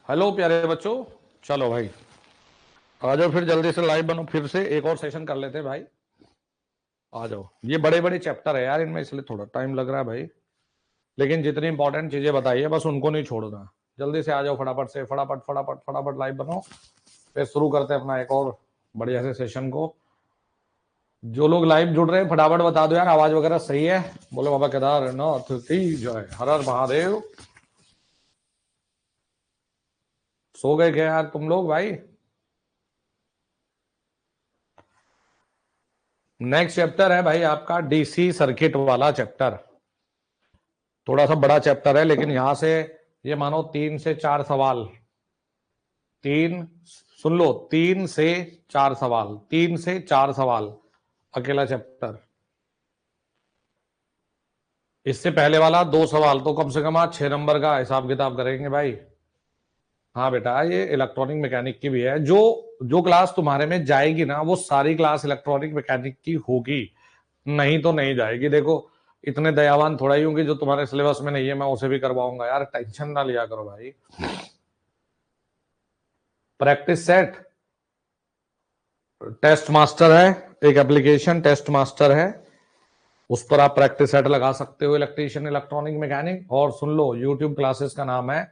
Hello प्यारे बच्चों, चलो भाई आ जाओ फिर जल्दी से लाइव बनो, फिर से एक और सेशन कर लेते हैं भाई। आ जाओ, ये बड़े बड़े चैप्टर है यार, इनमें इसलिए थोड़ा टाइम लग रहा है भाई। लेकिन जितनी इंपॉर्टेंट चीजें बताई है बस उनको नहीं छोड़ना। जल्दी से आ जाओ, फटाफट से फटाफट फटाफट फटाफट लाइव बनो। फिर शुरू करते हैं अपना एक और बढ़िया से सेशन को। जो लोग लाइव जुड़ रहे हैं फटाफट बता दो यार, आवाज वगैरह सही है? बोलो बाबा केदारनाथ की जय, हर हर महादेव। सो गए क्या यार तुम लोग भाई? नेक्स्ट चैप्टर है भाई आपका डीसी सर्किट वाला चैप्टर। थोड़ा सा बड़ा चैप्टर है, लेकिन यहां से ये मानो 3 से 4 सवाल। तीन, सुन लो, 3 से 4 सवाल, 3 से 4 सवाल अकेला चैप्टर। इससे पहले वाला 2 सवाल, तो कम से कम आज 6 नंबर का हिसाब किताब करेंगे भाई। हाँ बेटा, ये इलेक्ट्रॉनिक मैकेनिक की भी है। जो जो क्लास तुम्हारे में जाएगी ना, वो सारी क्लास इलेक्ट्रॉनिक मैकेनिक की होगी, नहीं तो नहीं जाएगी। देखो, इतने दयावान थोड़ा ही हूँ कि जो तुम्हारे सिलेबस में नहीं है मैं उसे भी करवाऊंगा यार, टेंशन ना लिया करो भाई। प्रैक्टिस सेट टेस्ट मास्टर है, एक एप्लीकेशन टेस्ट मास्टर है, उस पर आप प्रैक्टिस सेट लगा सकते हो, इलेक्ट्रीशियन इलेक्ट्रॉनिक मैकेनिक। और सुन लो, यूट्यूब क्लासेस का नाम है,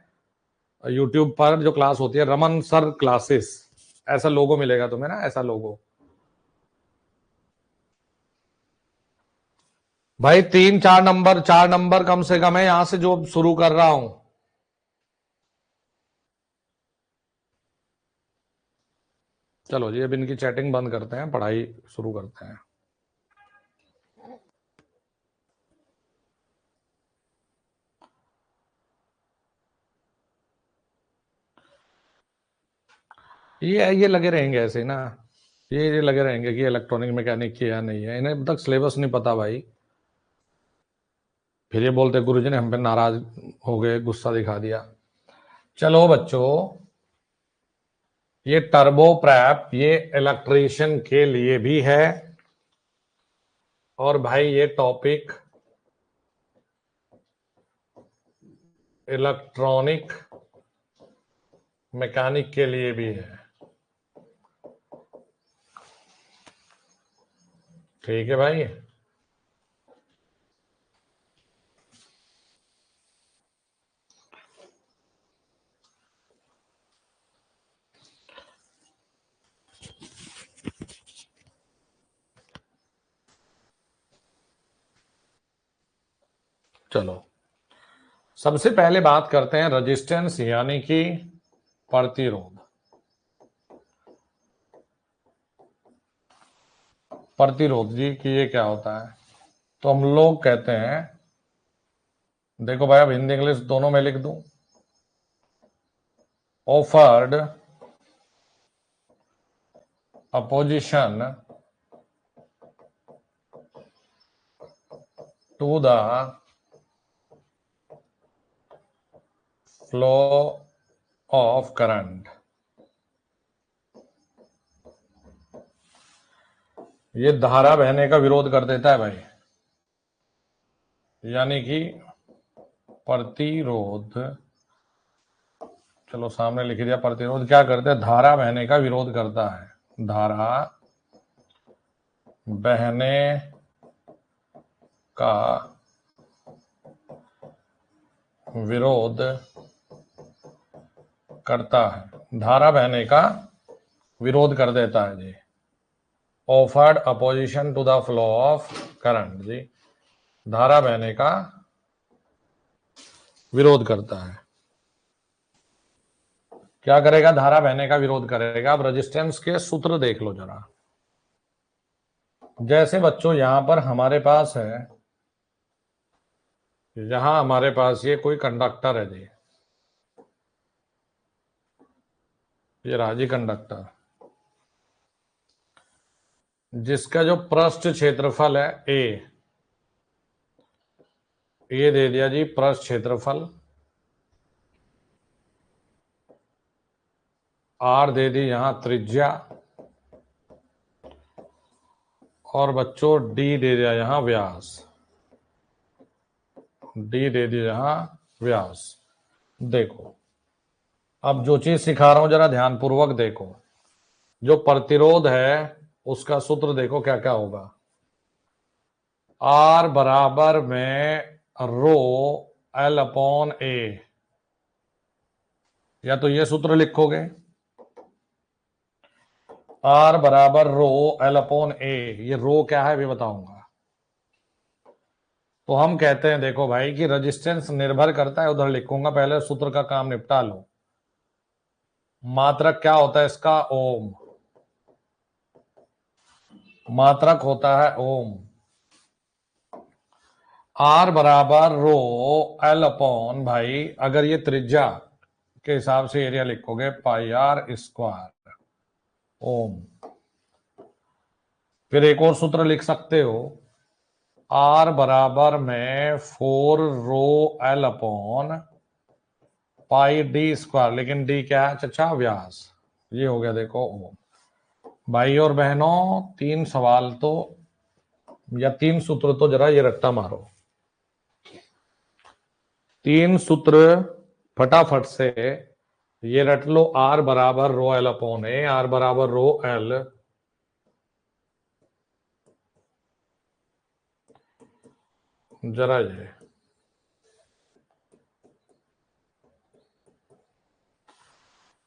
यूट्यूब पर जो क्लास होती है रमन सर क्लासेस, ऐसा लोगो मिलेगा तुम्हें ना, ऐसा लोगो। भाई 3 4 नंबर, 4 नंबर कम से कम है यहां से जो शुरू कर रहा हूं। चलो जी, अब इनकी चैटिंग बंद करते हैं, पढ़ाई शुरू करते हैं। ये लगे रहेंगे ऐसे ना, ये लगे रहेंगे कि इलेक्ट्रॉनिक मैकेनिक की या नहीं है, इन्हें अब तक सिलेबस नहीं पता भाई। फिर ये बोलते गुरुजी ने हम पे नाराज हो गए, गुस्सा दिखा दिया। चलो बच्चों, ये टर्बो प्रैप ये इलेक्ट्रीशियन के लिए भी है, और भाई ये टॉपिक इलेक्ट्रॉनिक मैकेनिक के लिए भी है। ठीक है भाई। चलो, सबसे पहले बात करते हैं रेजिस्टेंस यानी कि प्रतिरोध। प्रतिरोध जी कि ये क्या होता है? तो हम लोग कहते हैं, देखो भाई, अब हिंदी इंग्लिश दोनों में लिख दूं। Offered opposition to the flow of current. ये धारा बहने का विरोध कर देता है भाई, यानी कि प्रतिरोध। चलो सामने लिख दिया, प्रतिरोध क्या करते हैं? धारा बहने का विरोध करता है। धारा बहने का विरोध करता है, धारा बहने का विरोध कर देता है जी। Offered opposition to the flow of current जी, धारा बहने का विरोध करता है। क्या करेगा? धारा बहने का विरोध करेगा। अब रेजिस्टेंस के सूत्र देख लो जरा। जैसे बच्चों यहां पर हमारे पास है, यहां हमारे पास ये कोई कंडक्टर है जी, ये राजी कंडक्टर, जिसका जो पृष्ठ क्षेत्रफल है ए दे दिया जी, पृष्ठ क्षेत्रफल। आर दे दी यहां त्रिज्या, और बच्चों डी दे दिया यहां व्यास, डी दे दिया यहां व्यास। देखो, अब जो चीज सिखा रहा हूं जरा ध्यानपूर्वक देखो। जो प्रतिरोध है उसका सूत्र देखो क्या क्या होगा। R बराबर में रो L अपॉन ए, या तो ये सूत्र लिखोगे R बराबर रो L अपॉन ए। ये रो क्या है भी बताऊंगा। तो हम कहते हैं देखो भाई कि रेजिस्टेंस निर्भर करता है, उधर लिखूंगा, पहले सूत्र का काम निपटा लो। मात्रक क्या होता है इसका? ओम। मात्रक होता है ओम। R बराबर रो L अपॉन, भाई अगर ये त्रिज्या के हिसाब से एरिया लिखोगे, पाई आर स्क्वायर ओम। फिर एक और सूत्र लिख सकते हो, R बराबर में 4 rho L upon pi D square, लेकिन डी क्या है चचा? व्यास। ये हो गया देखो ओम। भाई और बहनों, 3 सवाल तो या 3 सूत्र तो जरा ये रट्टा मारो। 3 सूत्र फटाफट से ये रट लो। R बराबर rho L upon A, R बराबर रो L जरा ये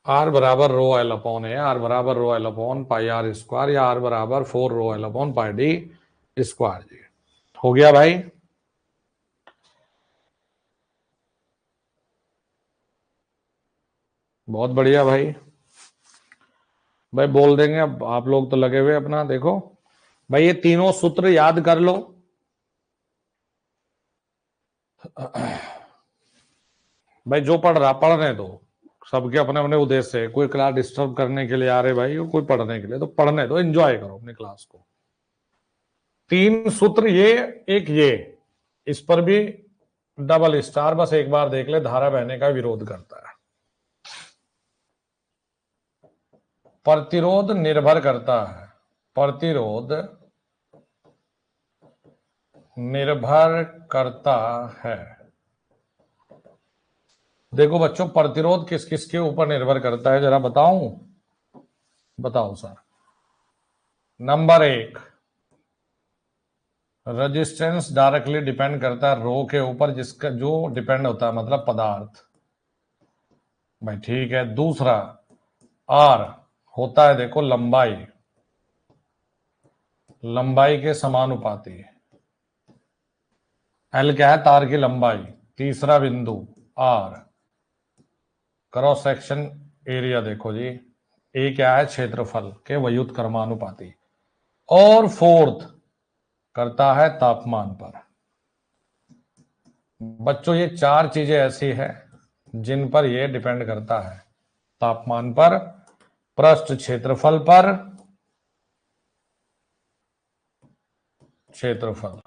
R बराबर rho L upon A, R बराबर rho L upon pi R square, या R बराबर 4 rho L upon pi D square. जी हो गया भाई। बहुत बढ़िया भाई। भाई बोल देंगे, अब आप लोग तो लगे हुए अपना देखो। भाई ये तीनों सूत्र याद कर लो। भाई जो पढ़ रहा पढ़ने दो, सबके अपने अपने उद्देश्य है। कोई क्लास डिस्टर्ब करने के लिए आ रहे भाई, और कोई पढ़ने के लिए, तो पढ़ने दो, एंजॉय करो अपनी क्लास को। 3 सूत्र ये, एक ये, इस पर भी डबल स्टार, बस एक बार देख ले, धारा बहने का विरोध करता है। प्रतिरोध निर्भर करता है, प्रतिरोध निर्भर करता है। देखो बच्चों, प्रतिरोध किस किस के ऊपर निर्भर करता है जरा बताऊं? बताओ sir. Number 1, resistance directly depend करता है रो के ऊपर, जिसका जो डिपेंड होता है मतलब पदार्थ। भाई ठीक है। दूसरा, आर होता है देखो लंबाई, लंबाई के समानुपाती। एल क्या है? तार की लंबाई। तीसरा बिंदु आर, क्रॉस सेक्शन एरिया देखो जी। ए क्या है? क्षेत्रफल के व्युत्क्रमानुपाती। और फोर्थ करता है तापमान पर। बच्चों ये 4 चीजें ऐसी है जिन पर यह डिपेंड करता है। तापमान पर, पृष्ठ क्षेत्रफल पर, क्षेत्रफल।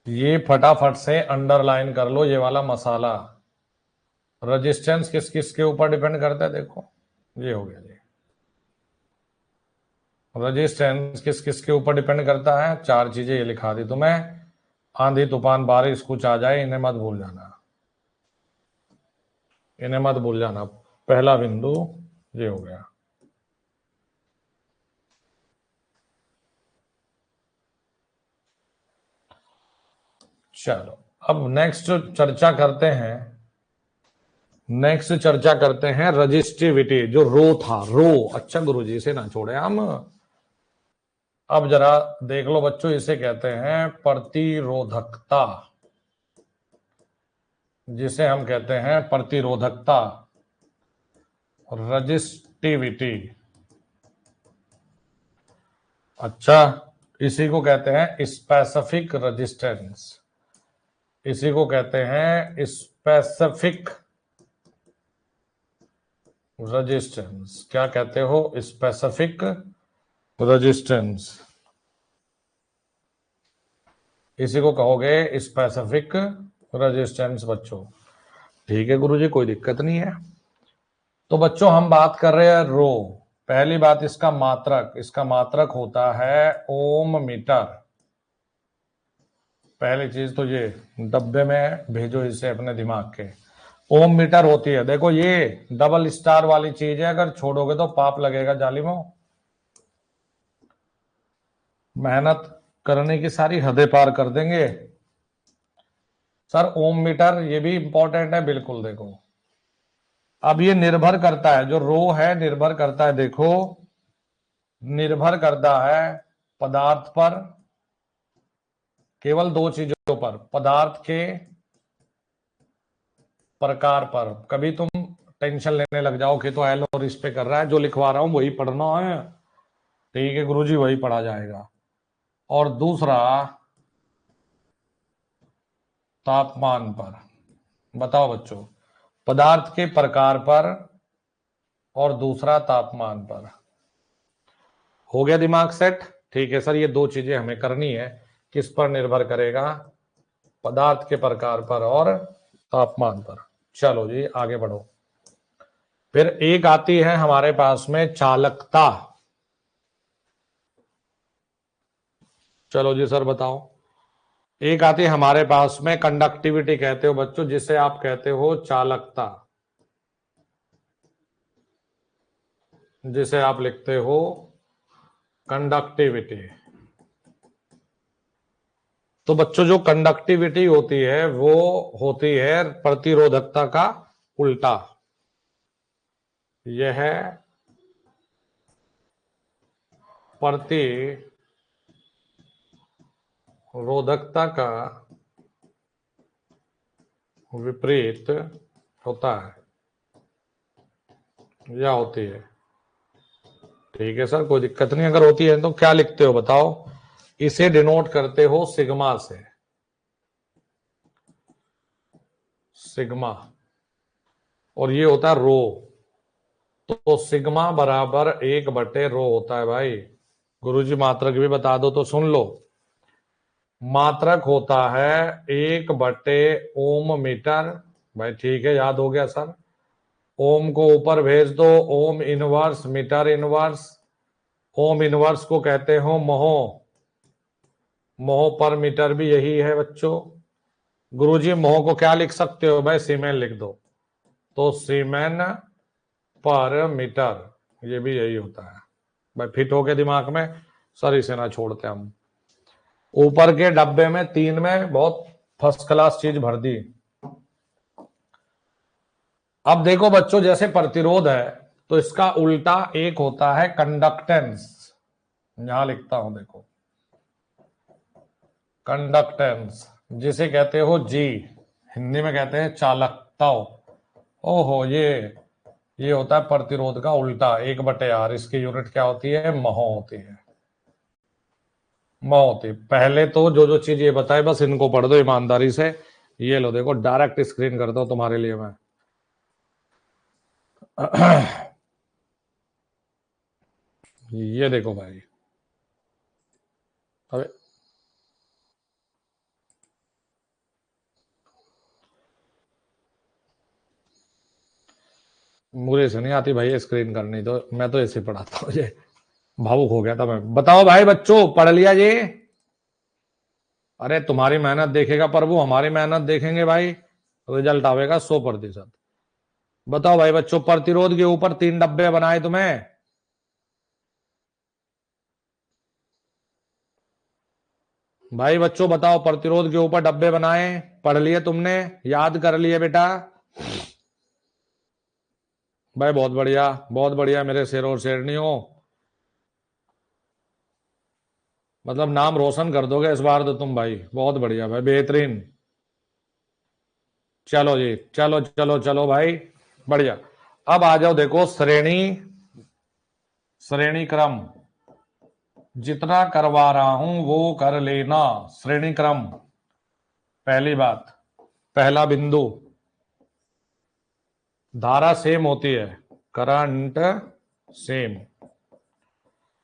ये फटाफट से अंडरलाइन कर लो ये वाला मसाला। रेजिस्टेंस किस किस के ऊपर डिपेंड करता है देखो, ये हो गया जी। रेजिस्टेंस किस किस के ऊपर डिपेंड करता है? 4 चीजें ये लिखा दी तुम्हें। आंधी तूफान बारिश कुछ आ जाए, इन्हें मत भूल जाना, इन्हें मत भूल जाना। पहला बिंदु ये हो गया। चलो अब नेक्स्ट चर्चा करते हैं, रजिस्टिविटी। जो रो था, रो। अच्छा गुरुजी से ना छोड़े हम। अब जरा देख लो बच्चों, इसे कहते हैं प्रतिरोधकता, जिसे हम कहते हैं प्रतिरोधकता, रजिस्टिविटी। अच्छा, इसी को कहते हैं स्पेसिफिक रेजिस्टेंस, इसी को कहते हैं स्पेसिफिक रेजिस्टेंस। क्या कहते हो? स्पेसिफिक रेजिस्टेंस, इसी को कहोगे स्पेसिफिक रेजिस्टेंस बच्चों। ठीक है गुरुजी, कोई दिक्कत नहीं है। तो बच्चों हम बात कर रहे हैं रो। पहली बात इसका मात्रक, इसका मात्रक होता है ओम मीटर। पहली चीज तो ये डब्बे में भेजो इसे अपने दिमाग के। ओम मीटर होती है। देखो ये डबल स्टार वाली चीज है, अगर छोड़ोगे तो पाप लगेगा जालिमो। मेहनत करने की सारी हदें पार कर देंगे सर। ओम मीटर ये भी इंपॉर्टेंट है बिल्कुल। देखो अब ये निर्भर करता है, जो रो है निर्भर करता है, देखो निर्भर करता है पदार्थ पर, केवल दो चीजों पर, पदार्थ के प्रकार पर। कभी तुम टेंशन लेने लग जाओ कि तो एल और इस पे कर रहा है, जो लिखवा रहा हूं वही पढ़ना है, ठीक है गुरुजी, वही पढ़ा जाएगा। और दूसरा तापमान पर। बताओ बच्चों, पदार्थ के प्रकार पर और दूसरा तापमान पर। हो गया दिमाग सेट? ठीक है सर, ये दो चीजें हमें करनी है। किस पर निर्भर करेगा? पदार्थ के प्रकार पर और तापमान पर। चलो जी आगे बढ़ो। फिर एक आती है हमारे पास में चालकता। चलो जी सर बताओ। एक आती है हमारे पास में कंडक्टिविटी कहते हो बच्चों, जिसे आप कहते हो चालकता, जिसे आप लिखते हो कंडक्टिविटी। तो बच्चों जो कंडक्टिविटी होती है वो होती है प्रतिरोधकता का उल्टा। यह प्रतिरोधकता का विपरीत होता है या होती है। ठीक है सर, कोई दिक्कत नहीं। अगर होती है तो क्या लिखते हो बताओ? इसे डिनोट करते हो सिग्मा से। सिग्मा, और ये होता है रो। तो सिग्मा बराबर 1/रो होता है भाई। गुरुजी मात्रक भी बता दो तो सुन लो। मात्रक होता है 1/ओम मीटर। भाई ठीक है, याद हो गया सर। ओम को ऊपर भेज दो, ohm inverse metre inverse. Ohm inverse को कहते हो महो। महो पर मीटर भी यही है बच्चों। गुरुजी महो को क्या लिख सकते हो भाई? सीमेन लिख दो। तो सीमेन पर मीटर, ये भी यही होता है भाई। फिट हो गया दिमाग में सर, इसे ना छोड़ते हम। ऊपर के डब्बे में 3 में बहुत फर्स्ट क्लास चीज भर दी। अब देखो बच्चों, जैसे प्रतिरोध है तो इसका उल्टा एक होता है कंडक्टेंस। यहां लिखता हूं देखो, कंडक्टेंस, जिसे कहते हो जी, हिंदी में कहते हैं चालकता। ओहो, ये होता है प्रतिरोध का उल्टा, 1/R। इसकी यूनिट क्या होती है? महो होती है। महो होती है। पहले तो जो चीज ये बताए बस इनको पढ़ दो ईमानदारी से। ये लो देखो, डायरेक्ट स्क्रीन कर दो तुम्हारे लिए मैं। ये देखो भाई, अबे मुझे से नहीं आती भाई स्क्रीन करनी, तो मैं तो ऐसे पढ़ाता हूँ। ये भावुक हो गया था मैं। बताओ भाई बच्चों, पढ़ लिया ये? अरे तुम्हारी मेहनत देखेगा प्रभु, हमारी मेहनत देखेंगे भाई, रिजल्ट आएगा 100%। बताओ भाई बच्चों, प्रतिरोध के ऊपर 3 डब्बे बनाए तुम्हें। भाई बच्चों बताओ, प्रतिरोध के ऊपर डब्बे बनाए, पढ़ लिए तुमने? याद कर लिए बेटा? भाई बहुत बढ़िया, बहुत बढ़िया मेरे शेर और शेरनियों। मतलब नाम रोशन कर दोगे इस बार तो तुम भाई। बहुत बढ़िया भाई, बेहतरीन। चलो जी, चलो चलो चलो भाई, बढ़िया। अब आ जाओ, देखो श्रेणी, श्रेणी क्रम। जितना करवा रहा हूं वो कर लेना। श्रेणी क्रम, पहली बात, पहला बिंदु, धारा सेम होती है, करंट सेम।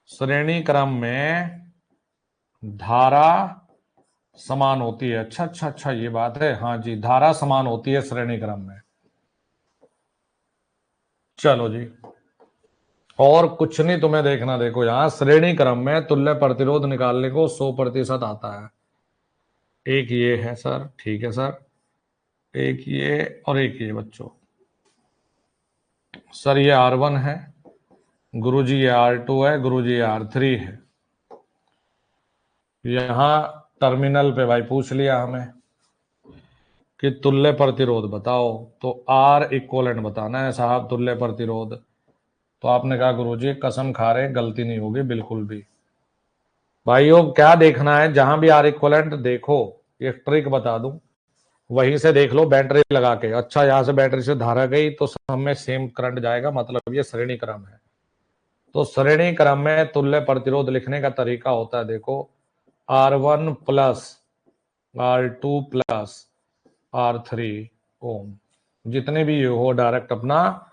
श्रेणी क्रम में धारा समान होती है। अच्छा अच्छा अच्छा, ये बात है, हाँ जी, धारा समान होती है श्रेणी क्रम में। चलो जी, और कुछ नहीं तुम्हें देखना। देखो यहां श्रेणी क्रम में तुल्य प्रतिरोध निकालने को 100% आता है। एक ये है सर, ठीक है सर। एक ये और एक ये बच्चों। सर ये R1 है, गुरुजी ये R2 है, गुरुजी ये R3 है। यहां टर्मिनल पे भाई पूछ लिया हमें कि तुल्य प्रतिरोध बताओ, तो R इक्वलेंट बताना है साहब, तुल्य प्रतिरोध। तो आपने कहा गुरुजी कसम खा रहे, गलती नहीं होगी बिल्कुल भी। भाइयों क्या देखना है, जहां भी R इक्वलेंट देखो, ये ट्रिक बता दूं, वहीं से देख लो बैटरी लगा के। अच्छा यहां से बैटरी से धारा गई तो सब में सेम करंट जाएगा, मतलब ये श्रेणी क्रम है। तो श्रेणी क्रम में तुल्य प्रतिरोध लिखने का तरीका होता है, देखो R1 plus R2 plus R3 ओम, जितने भी ये हो डायरेक्ट अपना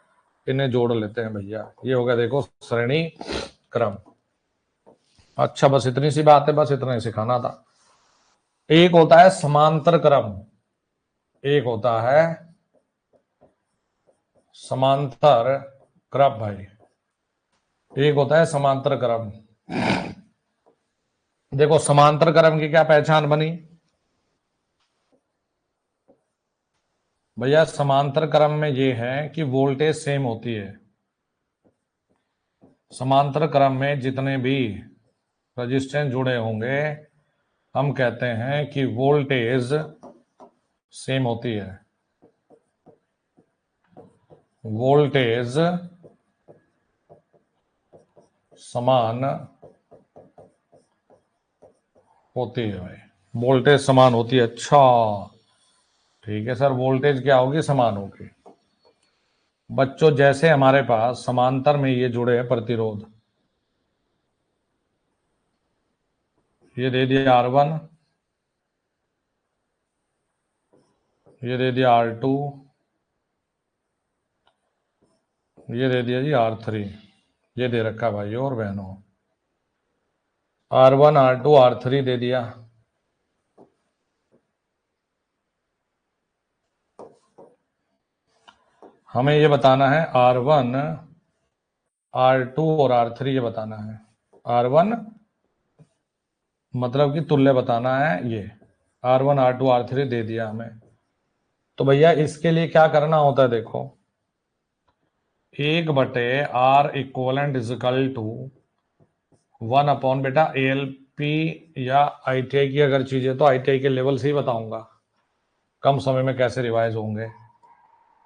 इन्हें जोड़ लेते हैं भैया। ये हो गया देखो श्रेणी क्रम। अच्छा बस इतनी सी बात है, बस इतना ही सिखाना था। एक होता है समांतर क्रम, एक होता है समांतर क्रम भाई, एक होता है समांतर क्रम। देखो समांतर क्रम की क्या पहचान बनी भैया, समांतर क्रम में ये है कि वोल्टेज सेम होती है। समांतर क्रम में जितने भी रजिस्टेंस जुड़े होंगे हम कहते हैं कि वोल्टेज सेम होती है, वोल्टेज समान होती है भाई, वोल्टेज समान होती है। अच्छा ठीक है सर, वोल्टेज क्या होगी, समान होगी। बच्चों जैसे हमारे पास समांतर में ये जुड़े हैं प्रतिरोध, ये दे दिया R1, ये दे दिया R2, ये दे दिया जी R3, ये दे रखा भाई और बहनों, R1 R2 R3 दे दिया। हमें ये बताना है R1 R2 और R3, ये बताना है। R1 मतलब कि तुल्य बताना है, ये R1 R2 R3 दे दिया हमें। तो भैया इसके लिए क्या करना होता है, देखो 1/R equivalent is equal to 1 upon beta ALP या ITI की अगर चीजें तो ITI के लेवल से ही बताऊंगा, कम समय में कैसे रिवाइज होंगे।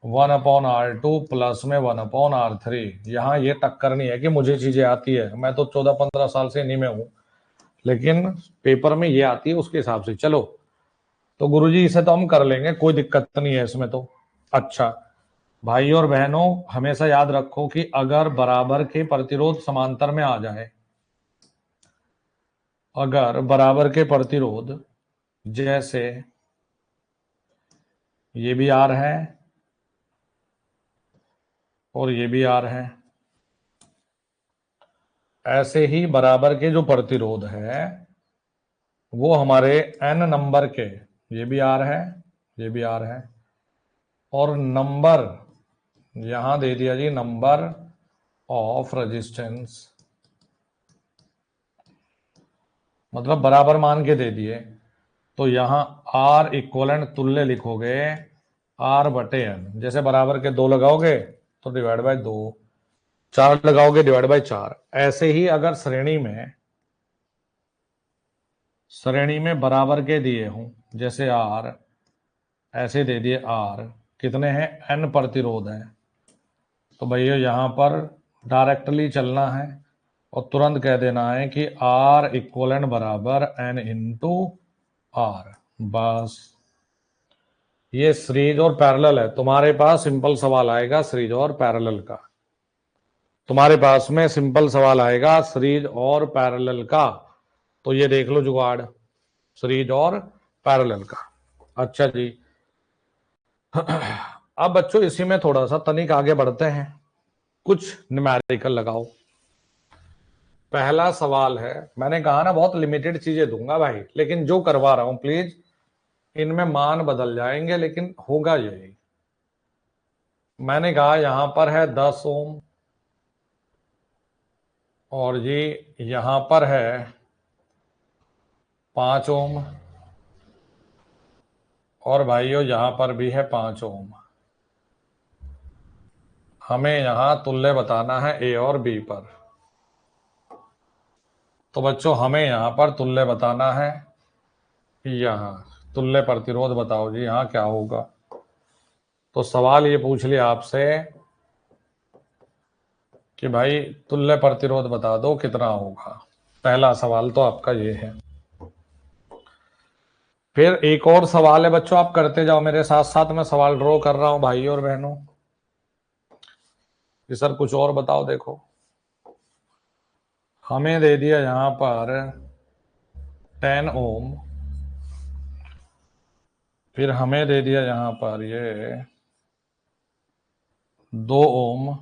1/R2 प्लस में 1/R3। यहाँ ये टक्कर नहीं है कि मुझे चीजें आती है, मैं तो 14-15 साल से इन्हीं में हूं, लेकिन पेपर में ये आती है उसके हिसाब से। चलो तो गुरुजी इसे तो हम कर लेंगे, कोई दिक्कत नहीं है इसमें तो। अच्छा भाई और बहनों हमेशा याद रखो कि अगर बराबर के प्रतिरोध समांतर में आ जाए, अगर बराबर के प्रतिरोध, जैसे ये भी R है और ये भी R है, ऐसे ही बराबर के जो प्रतिरोध है वो हमारे n नंबर के, ये भी R है, ये भी R है, और नंबर यहां दे दिया जी, नंबर ऑफ रेजिस्टेंस, मतलब बराबर मान के दे दिए। तो यहां R इक्वलेंट तुल्य लिखोगे R/N, जैसे बराबर के 2 लगाओगे तो डिवाइड बाय 2, 4 लगाओगे डिवाइड बाय 4। ऐसे ही अगर श्रेणी में बराबर के दिए हूं, जैसे R, ऐसे दे दिए R, कितने हैं N प्रतिरोध है, तो भैया यहां पर डायरेक्टली चलना है और तुरंत कह देना है कि R इक्वलेंट बराबर N इंटू R। बस ये सीरीज और पैरेलल है। तुम्हारे पास सिंपल सवाल आएगा सीरीज और पैरेलल का, तुम्हारे पास में सिंपल सवाल आएगा सीरीज और पैरेलल का, तो ये देख लो जुगाड़, सीरीज और पैरेलल का। अच्छा जी अब बच्चों इसी में थोड़ा सा तनिक आगे बढ़ते हैं, कुछ न्यूमेरिकल लगाओ। पहला सवाल है, मैंने कहा ना बहुत लिमिटेड चीजें दूंगा भाई, लेकिन जो करवा रहा हूं प्लीज इनमें मान बदल जाएंगे, लेकिन होगा यही। मैंने कहा यहां पर है 10 ओम, और ये यहां पर है 5 ओम, और भाइयों यहां पर भी है 5 ओम। हमें यहां तुल्य बताना है ए और बी पर। तो बच्चों हमें यहां पर तुल्य बताना है, यहां तुल्य प्रतिरोध बताओ जी यहां क्या होगा। तो सवाल ये पूछ लिया आपसे कि भाई तुल्य प्रतिरोध बता दो कितना होगा। पहला सवाल तो आपका ये है। फिर एक और सवाल है बच्चों, आप करते जाओ मेरे साथ साथ, मैं सवाल ड्रॉ कर रहा हूं भाइयों और बहनों कि सर कुछ और बताओ। देखो हमें दे दिया यहां पर 10 ओम, फिर हमें दे दिया यहां पर ये 2 ओम,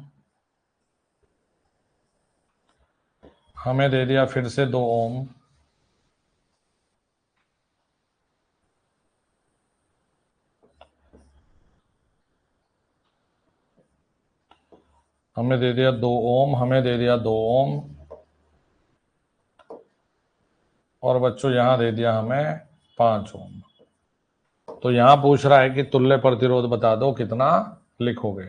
हमें दे दिया फिर से 2 ओम, हमें दे दिया 2 ओम, हमें दे दिया 2 ओम, और बच्चों यहां दे दिया हमें 5 ओम। तो यहां पूछ रहा है कि तुल्य प्रतिरोध बता दो कितना लिखोगे।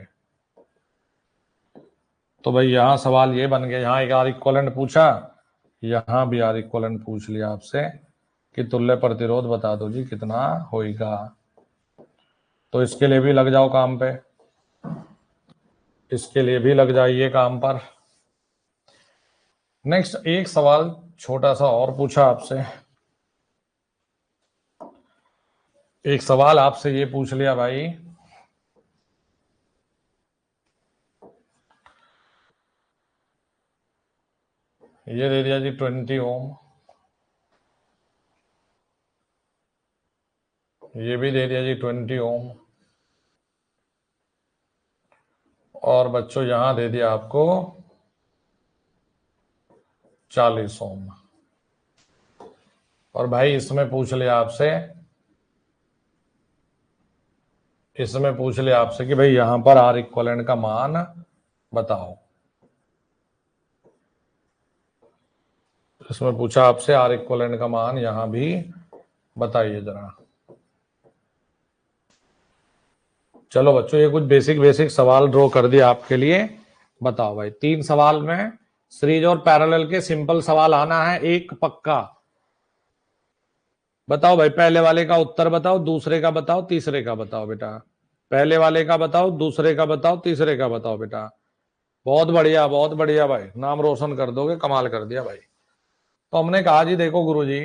तो भाई यहां सवाल ये बन गया, यहां एक आर इक्वलेंट पूछा, यहां भी आर इक्वलेंट पूछ लिया आपसे कि तुल्य प्रतिरोध बता दो जी कितना होगा। तो इसके लिए भी लग जाओ काम पे, इसके लिए भी लग जाइए काम पर। नेक्स्ट एक सवाल छोटा सा और पूछा आपसे, एक सवाल आपसे ये पूछ लिया भाई ये दे दिया जी 20 ओम, ये भी दे दिया जी 20 ओम, और बच्चों यहां दे दिया आपको 40 ओम। और भाई इसमें पूछ लिया आपसे, इसमें पूछ लिया आपसे कि भाई यहां पर आर इक्वलेंट का मान बताओ। इसमें पूछा आपसे आर इक्वलेंट का मान, यहां भी बताइए जरा। चलो बच्चों ये कुछ बेसिक बेसिक सवाल ड्रॉ कर दिया आपके लिए। बताओ भाई 3 सवाल में सीरीज और पैरेलल के सिंपल सवाल आना है, एक पक्का। बताओ भाई पहले वाले का उत्तर बताओ, दूसरे का बताओ, तीसरे का बताओ बेटा। पहले वाले का बताओ, दूसरे का बताओ, तीसरे का बताओ बेटा। बहुत बढ़िया भाई, नाम रोशन कर दोगे, कमाल कर दिया भाई। तो हमने कहा जी देखो गुरुजी,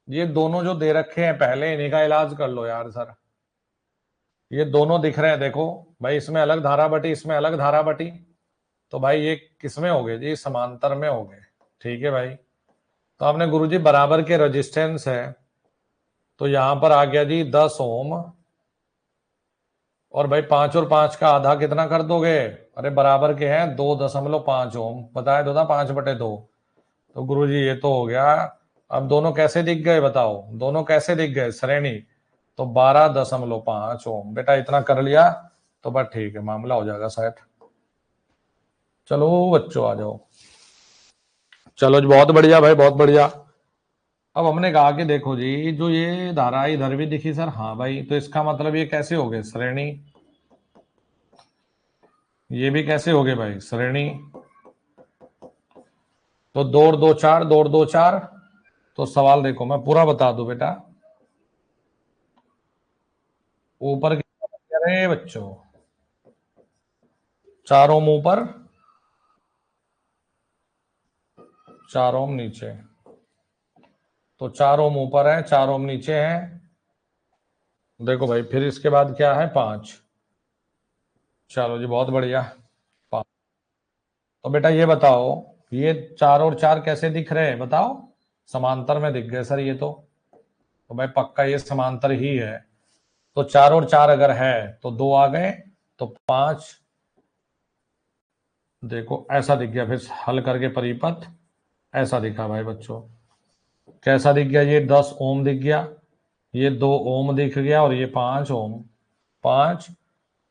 ये दोनों जो दे रखे हैं पहले इन्हीं का इलाज कर लो यार सर। ये दोनों दिख रहे हैं देखो भाई, इसमें अलग धारा बटी, इसमें अलग धारा बटी। तो भाई ये किसमें हो गए जी, समांतर में हो गए। ठीक है भाई। तो आपने गुरुजी बराबर के रेजिस्टेंस है, तो यहां पर आ गया जी 10 ओम। और भाई 5 और 5 का आधा कितना कर दोगे, अरे बराबर के हैं 2.5 ओम, बताया तो था 5/2। तो गुरुजी ये तो हो गया। अब दोनों कैसे दिख गए बताओ, दोनों कैसे दिख गए श्रेणी। तो 12.5 ओम बेटा, इतना कर लिया तो बस ठीक है, मामला हो जाएगा सेट। चलो बच्चों आ जाओ। चलो जी बहुत बढ़िया भाई, बहुत बढ़िया। अब हमने कहा कि देखो जी जो ये धारा इधर भी दिखी सर, हाँ भाई, तो इसका मतलब ये कैसे हो गए श्रेणी, ये भी कैसे हो गए भाई श्रेणी। तो 2 और 2 4, 2 और 2 4। तो सवाल देखो मैं पूरा बता दूं बेटा। ऊपर अरे बच्चों 4 ओम ऊपर, 4 ओम नीचे। तो 4 ओम ऊपर है, 4 ओम नीचे है। देखो भाई फिर इसके बाद क्या है 5। चलो जी बहुत बढ़िया 5। तो बेटा ये बताओ, ये 4 और 4 कैसे दिख रहे हैं बताओ, समांतर में दिख गए सर ये तो भाई पक्का ये समांतर ही है। तो 4 और 4 अगर है तो 2 आ गए, तो 5। देखो ऐसा दिख गया, फिर हल करके परिपथ ऐसा दिखा भाई बच्चों। कैसा दिख गया, ये 10 ओम दिख गया, ये 2 ओम दिख गया, और ये 5 ओम। 5।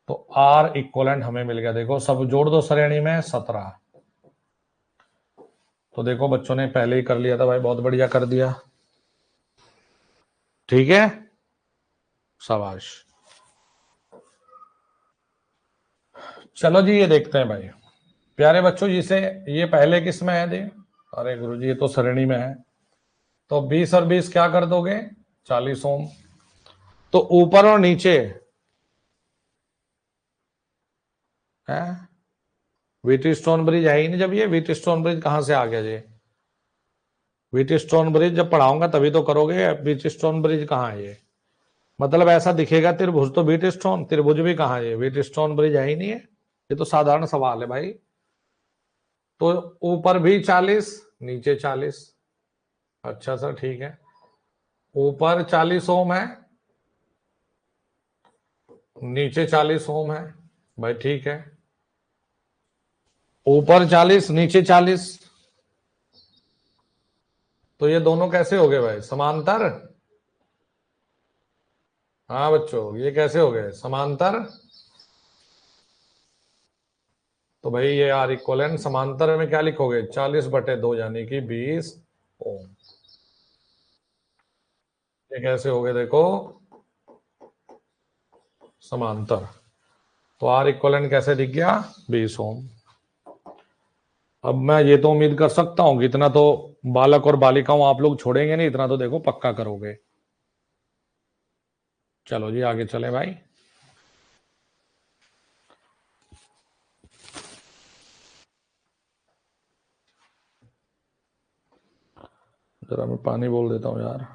तो आर इक्वलेंट हमें मिल गया, देखो सब जोड़ दो श्रेणी में 17। तो देखो बच्चों ने पहले ही कर लिया था भाई, बहुत बढ़िया कर दिया। ठीक है शाबाश। चलो जी ये देखते हैं भाई प्यारे बच्चों, जिसे ये पहले किस में है जी? अरे गुरुजी ये तो श्रेणी में है, तो 20 और 20 क्या कर दोगे? 40 ओम। तो ऊपर और नीचे है वीटी स्टोन ब्रिज है ही नहीं। जब ये वीटी स्टोन ब्रिज कहां से आ गया जी? वीटी स्टोन ब्रिज जब पढ़ाऊंगा तभी तो करोगे। वीटी स्टोन ब्रिज कहाँ है ये? मतलब ऐसा दिखेगा त्रिभुज तो वीटी स्टोन, त्रिभुज भी कहाँ है? ये वीटी स्टोन ब्रिज है ही नहीं है। ये तो साधारण सवाल है भाई। तो ऊपर भी 40, नीचे 40। अच्छा सर ठीक है, ऊपर 40 ओम है, नीचे 40 ओम है भाई, ठीक है। ऊपर 40 नीचे 40, तो ये दोनों कैसे हो गए भाई? समांतर। हाँ बच्चों ये कैसे हो गए? समांतर। तो भाई ये आर इक्वलेंट समांतर में क्या लिखोगे? 40/2 यानी कि 20 ओम। ये कैसे हो गए देखो? समांतर। तो आर इक्वलेंट कैसे दिख गया? 20 ओम। अब मैं ये तो उम्मीद कर सकता हूं कि इतना तो बालक और बालिकाओं आप लोग छोड़ेंगे नहीं, इतना तो देखो पक्का करोगे। चलो जी आगे चले भाई। जरा मैं पानी बोल देता हूं यार।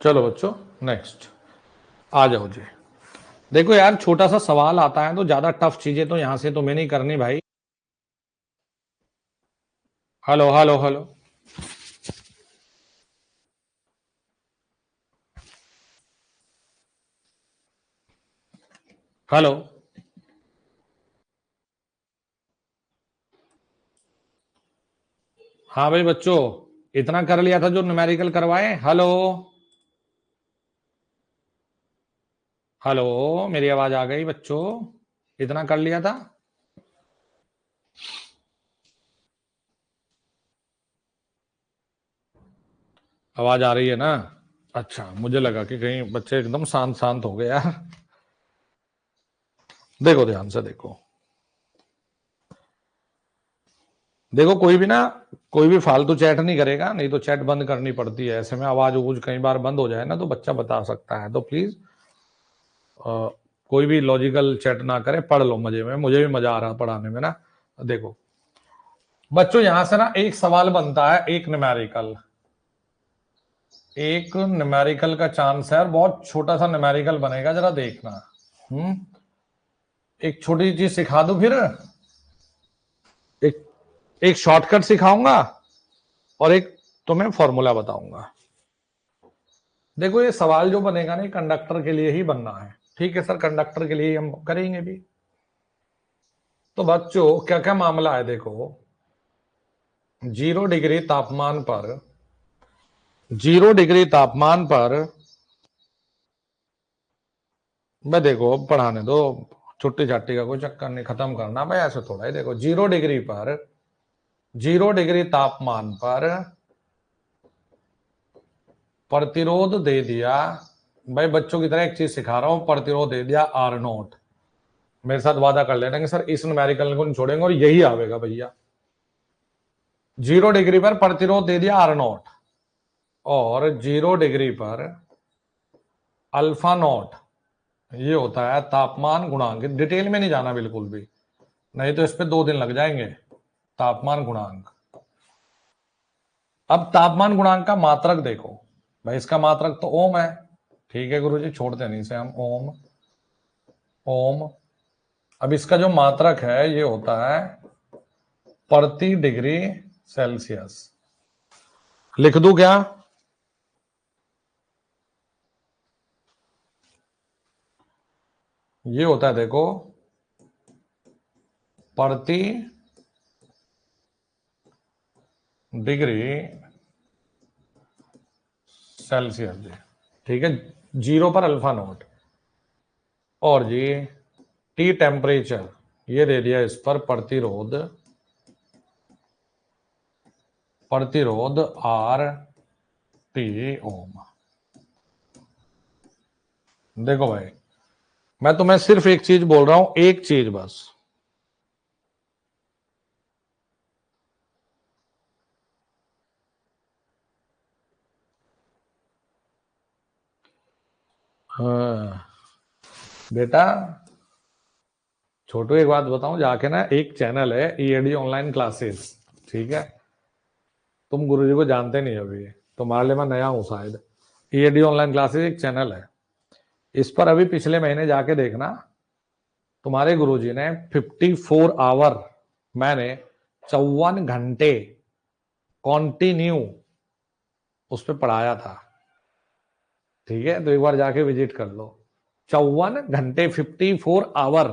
चलो बच्चों नेक्स्ट आ जाओ जी। देखो यार छोटा सा सवाल आता है तो ज्यादा टफ चीजें तो यहां से तुम्हें नहीं करनी भाई। Hello hello hello. हेलो। हाँ भाई बच्चों, इतना कर लिया था जो न्यूमेरिकल करवाए? हेलो हेलो, मेरी आवाज आ गई बच्चों? इतना कर लिया था? आवाज आ रही है ना? अच्छा, मुझे लगा कि कहीं बच्चे एकदम शांत शांत हो गए यार। देखो ध्यान से देखो, देखो कोई भी ना, कोई भी फालतू चैट नहीं करेगा, नहीं तो चैट बंद करनी पड़ती है। ऐसे में आवाज उज कई बार बंद हो जाए ना तो बच्चा बता सकता है। तो प्लीज कोई भी लॉजिकल चैट ना करे, पढ़ लो मजे में। मुझे भी मजा आ रहा पढ़ाने में ना। देखो बच्चों यहां से ना एक सवाल बनता है, एक न्यूमेरिकल, एक न्यूमेरिकल का चांस है और बहुत छोटा सा न्यूमेरिकल बनेगा, जरा देखना। एक छोटी चीज सिखा दूं फिर। एक एक शॉर्टकट सिखाऊंगा और एक तुम्हें फॉर्मूला बताऊंगा। देखो ये सवाल जो बनेगा ना कंडक्टर के लिए ही बनना है, ठीक है सर? कंडक्टर के लिए हम करेंगे भी। तो बच्चों क्या क्या मामला है देखो। 0 डिग्री तापमान पर, 0 डिग्री तापमान पर, मैं देखो पढ़ाने दो, छुट्टी छाट्टी का कोई चक्कर नहीं, खत्म करना भाई ऐसे थोड़ा ही। देखो 0 डिग्री पर, 0 डिग्री तापमान पर प्रतिरोध दे दिया। भाई बच्चों की तरह एक चीज सिखा रहा हूं, प्रतिरोध दे दिया R0। मेरे साथ वादा कर लेना कि सर इस न्यूमेरिकल को नहीं छोड़ेंगे और यही आवेगा भैया। 0 डिग्री पर प्रतिरोध दे दिया आर नॉट, और 0 डिग्री पर अल्फा नॉट, ये होता है तापमान गुणांक। डिटेल में नहीं जाना बिल्कुल भी, नहीं तो इस पे 2 दिन लग जाएंगे। तापमान गुणांक, अब तापमान गुणांक का मात्रक देखो भाई, इसका मात्रक तो ओम है, ठीक है गुरुजी, छोड़ते नहीं से हम ओम। ओम, अब इसका जो मात्रक है ये होता है प्रति डिग्री सेल्सियस। लिख दूं क्या? ये होता है देखो प्रति डिग्री सेल्सियस जी, ठीक है, 0 पर अल्फा नॉट, और जी टी टेम्परेचर, ये दे दिया इस पर प्रतिरोध, प्रतिरोध आर टी ओम। देखो भाई, मैं तुम्हें सिर्फ एक चीज बोल रहा हूं, एक चीज बस, हाँ बेटा, छोटू एक बात बताऊं, जाके ना एक चैनल है ईएडी ऑनलाइन क्लासेस, ठीक है, तुम गुरुजी को जानते नहीं अभी, तुम्हारे लिए मैं नया हूं शायद। ईएडी ऑनलाइन क्लासेस एक चैनल है, इस पर अभी पिछले महीने जाके देखना, तुम्हारे गुरुजी ने 54 आवर, मैंने 54 घंटे कॉन्टिन्यू उस पर पढ़ाया था, ठीक है, तो एक बार जाके विजिट कर लो। 54 घंटे, 54 आवर,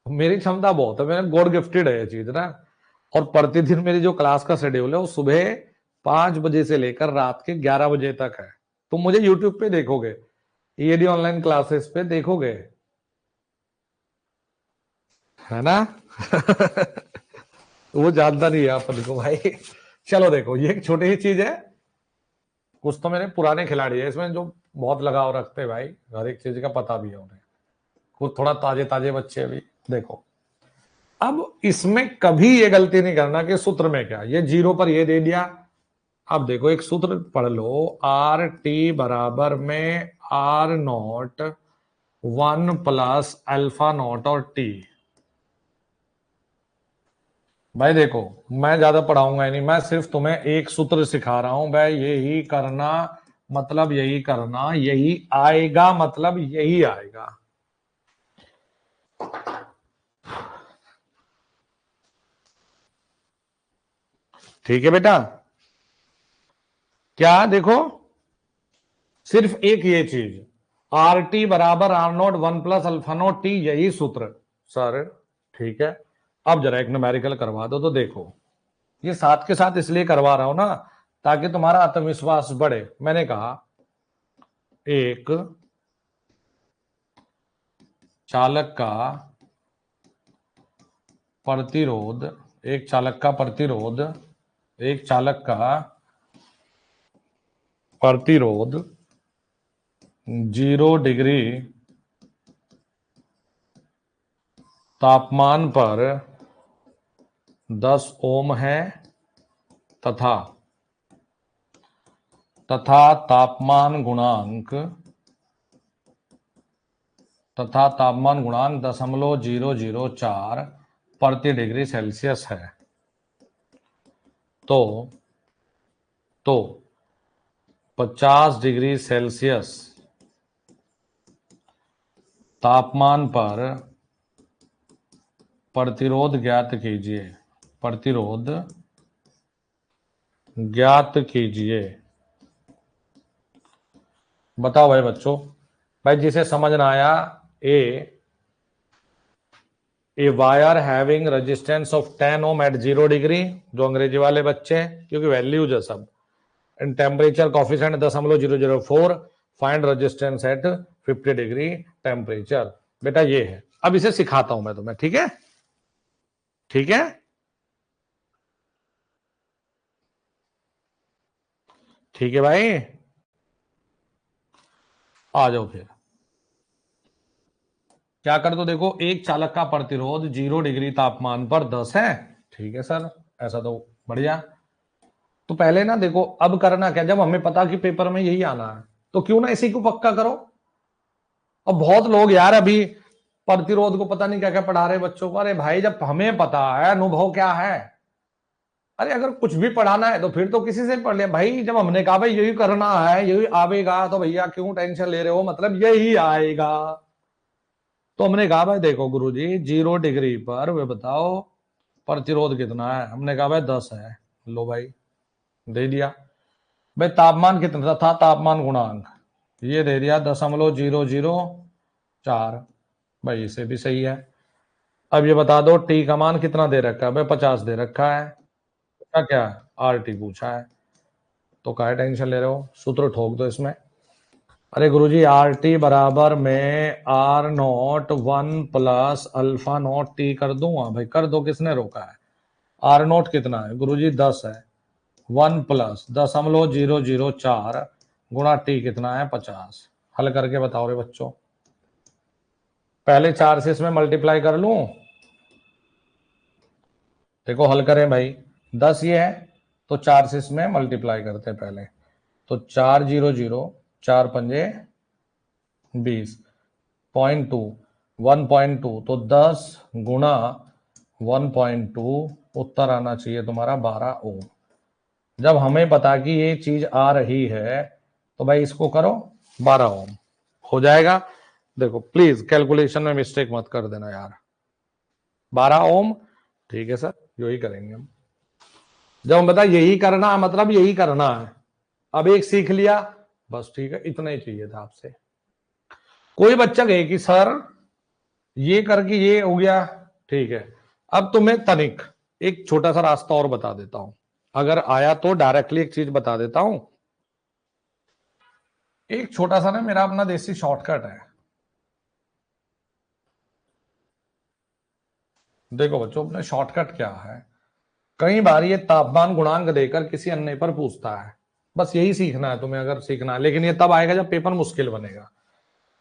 मेरी क्षमता बहुत है, मैंने गॉड गिफ्टेड है ये चीज ना। और प्रतिदिन मेरी जो क्लास का शेड्यूल है वो सुबह 5 बजे से लेकर रात के 11 बजे तक है। तुम मुझे यूट्यूब पे देखोगे, ईएडी ऑनलाइन क्लासेस पे देखोगे, है ना? वो जानता नहीं है अपन को भाई। चलो देखो, ये एक छोटी ही चीज है, कुछ तो मेरे पुराने खिलाड़ी है इसमें जो बहुत लगाव रखते हैं भाई, हर एक चीज का पता भी है उन्हें, कुछ थोड़ा ताजे ताजे बच्चे भी। देखो, अब इसमें कभी ये गलती नहीं करना कि सूत्र में क्या, ये 0 पर ये दे दिया। अब देखो एक सूत्र पढ़ लो, आर टी बराबर में आर नॉट 1 + अल्फा नॉट और टी। भाई देखो, मैं ज्यादा पढ़ाऊंगा ही नहीं, मैं सिर्फ तुम्हें एक सूत्र सिखा रहा हूं भाई, यही करना मतलब यही करना, यही आएगा मतलब यही आएगा। ठीक है बेटा, क्या देखो, सिर्फ एक ये चीज, आर टी बराबर R naught 1 + alpha naught T, यही सूत्र सर, ठीक है। अब जरा एक न्यूमेरिकल करवा दो तो देखो, ये साथ के साथ इसलिए करवा रहा हूं ना ताकि तुम्हारा आत्मविश्वास बढ़े। मैंने कहा एक चालक का प्रतिरोध, एक चालक का प्रतिरोध, एक चालक का प्रतिरोध 0 डिग्री तापमान पर 10 ओम है, तथा तापमान गुणांक 0.004 प्रति डिग्री सेल्सियस है। तो 50 डिग्री सेल्सियस तापमान पर प्रतिरोध ज्ञात कीजिए, प्रतिरोध ज्ञात कीजिए। बताओ भाई बच्चों, भाई जिसे समझ ना आया, A wire having resistance of 10 ohm at 0 degree, जो अंग्रेजी वाले बच्चे, क्योंकि वैल्यूज है सब, and temperature coefficient 0.004, find resistance at 50 degree temperature. बेटा ये है, अब इसे सिखाता हूं मैं तुम्हें, ठीक है, ठीक है, ठीक है भाई, आ जाओ फिर। क्या कर दो, देखो एक चालक का प्रतिरोध 0 डिग्री तापमान पर 10 है, ठीक है सर, ऐसा तो बढ़िया। तो पहले ना देखो अब करना क्या, जब हमें पता कि पेपर में यही आना है तो क्यों ना इसी को पक्का करो। और बहुत लोग यार अभी प्रतिरोध को पता नहीं क्या क्या पढ़ा रहे बच्चों को। अरे भाई जब हमें पता है अनुभव क्या है, अरे अगर कुछ भी पढ़ाना है तो फिर तो किसी से पढ़ लिया भाई। जब हमने कहा भाई यही करना है यही आवेगा तो भैया क्यों टेंशन ले रहे हो, मतलब यही आएगा। तो हमने कहा भाई देखो गुरुजी 0 डिग्री पर वे बताओ प्रतिरोध कितना है, हमने कहा भाई 10 है। लो भाई दे दिया। भाई तापमान कितना था, तापमान गुणांक ये दे दिया 0.004। भाई इसे भी सही है। अब ये बता दो टी का मान कितना दे रखा है, भाई 50 दे रखा है। क्या क्या आर टी पूछा है, तो क्या टेंशन ले रहे हो, सूत्र ठोक दो इसमें। अरे गुरुजी आर टी बराबर में R naught 1 plus alpha naught T कर दूंगा। भाई कर दो, किसने रोका है। आर नॉट कितना है गुरुजी 10 है, 1 प्लस 0.004 गुणा टी कितना है 50। हल करके बताओ रे बच्चों। पहले 4 से इसमें मल्टीप्लाई कर लूं, देखो हल करें भाई। 10 ये है तो 4 से इसमें मल्टीप्लाई करते हैं पहले। तो 400 4 पंजे 20.2 1.2 तो 10 गुणा 1.2 उत्तर आना चाहिए तुम्हारा 12 ओम। जब हमें पता कि ये चीज आ रही है तो भाई इसको करो 12 ओम हो जाएगा। देखो प्लीज कैलकुलेशन में मिस्टेक मत कर देना यार। 12 ओम ठीक है सर, यही करेंगे हम। जब हम बता यही करना है मतलब यही करना है। अब एक सीख लिया बस, ठीक है इतना ही चाहिए था आपसे। कोई बच्चा कहे कि सर ये करके ये हो गया, ठीक है। अब तुम्हें तनिक एक छोटा सा रास्ता और बता देता हूं, अगर आया तो डायरेक्टली एक चीज बता देता हूं। एक छोटा सा ना मेरा अपना देसी शॉर्टकट है। देखो बच्चों अपने शॉर्टकट क्या है, कई बार ये तापमान गुणांक देकर किसी अन्य पर पूछता है। बस यही सीखना है तुम्हें अगर सीखना है, लेकिन ये तब आएगा जब पेपर मुश्किल बनेगा।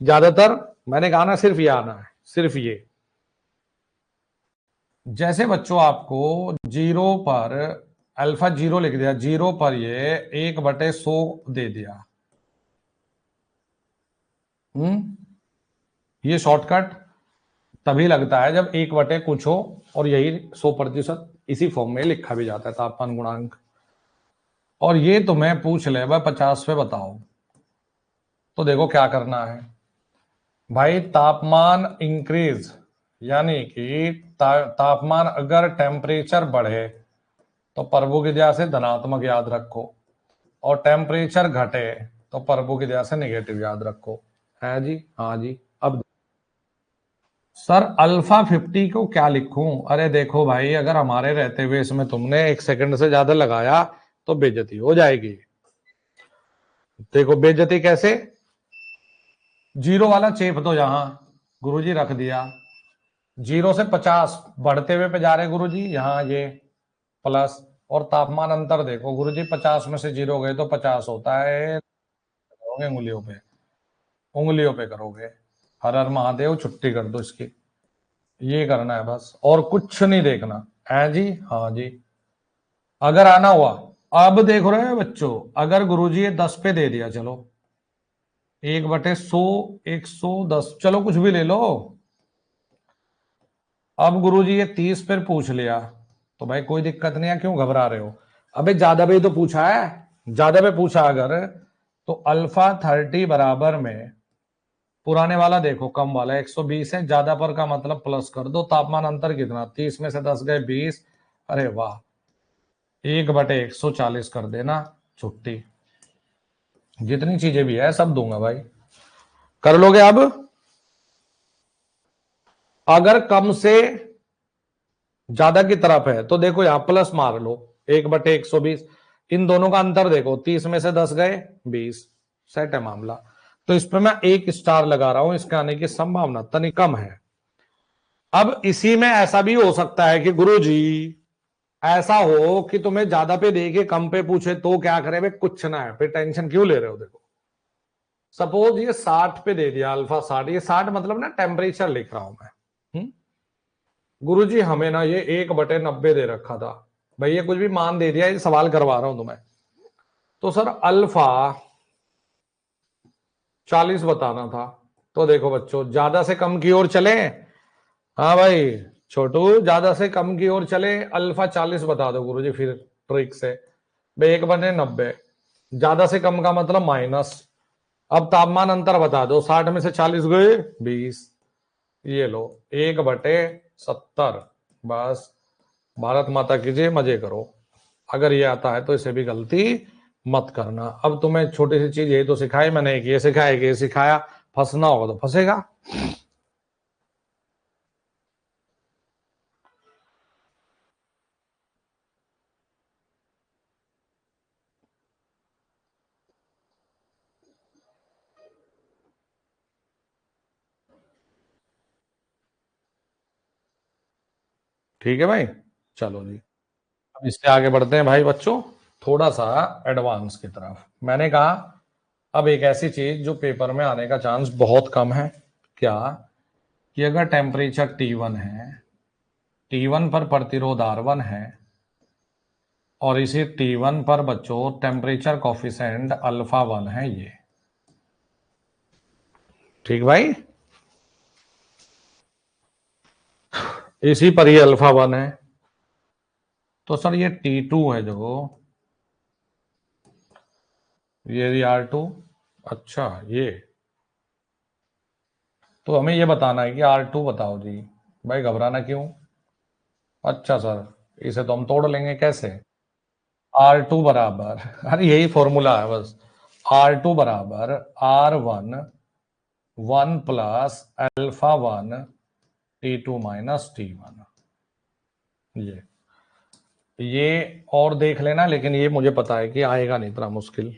ज्यादातर मैंने कहा ना सिर्फ ये आना है, सिर्फ ये। जैसे बच्चों आपको 0 पर अल्फा 0 लिख दिया, 0 पर ये 1/100 दे दिया। ये शॉर्टकट तभी लगता है जब 1 बटे कुछ हो और यही 100% इसी फॉर्म में लिखा भी जाता है तापमान गुणांक। और ये तुम्हें पूछ ले भाई 50 पे बताओ, तो देखो क्या करना है भाई। तापमान इंक्रीज यानी कि तापमान अगर टेम्परेचर बढ़े तो प्रभु की दया से धनात्मक याद रखो, और टेम्परेचर घटे तो प्रभु की दया से नेगेटिव याद रखो। है जी, हाँ जी। अब सर अल्फा 50 को क्या लिखूं, अरे देखो भाई अगर हमारे रहते हुए इसमें तुमने 1 सेकंड से ज्यादा लगाया तो बेइज्जती हो जाएगी। देखो बेइज्जती कैसे, 0 वाला चेप दो यहां, गुरुजी रख दिया। 0 से 50 बढ़ते हुए पे जा रहे गुरुजी, यहां ये प्लस। और तापमान अंतर देखो गुरुजी 50 में से 0 गए तो 50 होता है। करोगे उंगलियों पे, उंगलियों पे करोगे। हर हर महादेव, छुट्टी कर दो इसकी। ये करना है बस और कुछ नहीं देखना है जी, हाँ जी। अगर आना हुआ, अब देख रहे हो बच्चों, अगर गुरुजी ये 10 पे दे दिया, चलो 1/100 110 चलो कुछ भी ले लो। अब गुरुजी ये 30 पर पूछ लिया तो भाई कोई दिक्कत नहीं है, क्यों घबरा रहे हो। अबे ज्यादा पे तो पूछा है, ज्यादा पे पूछा अगर तो अल्फा 30 बराबर में पुराने वाला देखो कम वाला 120 है, ज्यादा पर का मतलब प्लस कर दो। तापमान अंतर कितना, 30 में से 10 गए 20। अरे वाह, 1/140 कर देना, छुट्टी। जितनी चीजें भी है सब दूंगा भाई, कर लोगे। अब अगर कम से ज्यादा की तरफ है तो देखो यहां प्लस मार लो, 1/120। इन दोनों का अंतर देखो, 30 में से 10 गए 20, सेट है मामला। तो इस पर मैं 1 स्टार लगा रहा हूं, इसके आने की संभावना तनी कम है। अब इसी में ऐसा भी हो सकता है कि गुरुजी ऐसा हो कि तुम्हें ज्यादा पे दे के कम पे पूछे तो क्या करे, वे कुछ ना है, फिर टेंशन क्यों ले रहे हो। देखो सपोज ये 60 पे दे दिया, अल्फा 60, ये 60 मतलब ना टेम्परेचर लिख रहा हूं मैं। गुरुजी हमें ना ये 1/90 दे रखा था, भैया कुछ भी मान दे दिया, ये सवाल करवा रहा हूं तुम्हें। तो सर अल्फा 40 बताना था, तो देखो बच्चों ज्यादा से कम की ओर चले। हाँ भाई छोटू, ज्यादा से कम की ओर चले, अल्फा 40 बता दो गुरुजी फिर ट्रिक से। भाई 1 बने 90, ज्यादा से कम का मतलब माइनस। अब तापमान अंतर बता दो, 60 में से 40 गए 20, ये लो 1/70। बस, भारत माता की जय, मजे करो। अगर ये आता है तो इसे भी गलती मत करना। अब तुम्हें छोटी सी चीज यही तो सिखाई मैंने, एक ये सिखाया एक ये सिखाया, फंसना होगा तो फंसेगा। ठीक है भाई, चलो जी। अब इससे आगे बढ़ते हैं भाई बच्चों, थोड़ा सा एडवांस की तरफ। मैंने कहा अब एक ऐसी चीज जो पेपर में आने का चांस बहुत कम है, क्या कि अगर टेम्परेचर T1 है, T1 पर प्रतिरोध R1 है, और इसी T1 पर बच्चों टेम्परेचर कॉफिशेंट अल्फा 1 है, ये ठीक भाई, इसी पर ये अल्फा 1 है। तो सर ये T2 है जो, ये R2, अच्छा ये, तो हमें ये बताना है कि R2 बताओ जी। भाई घबराना क्यों? अच्छा सर, इसे तो हम तोड़ लेंगे कैसे। R2 बराबर, अरे यही फॉर्मूला है बस, R2 बराबर R1 1 plus alpha 1 T2 minus T1। ये और देख लेना, लेकिन ये मुझे पता है कि आएगा नहीं इतना मुश्किल।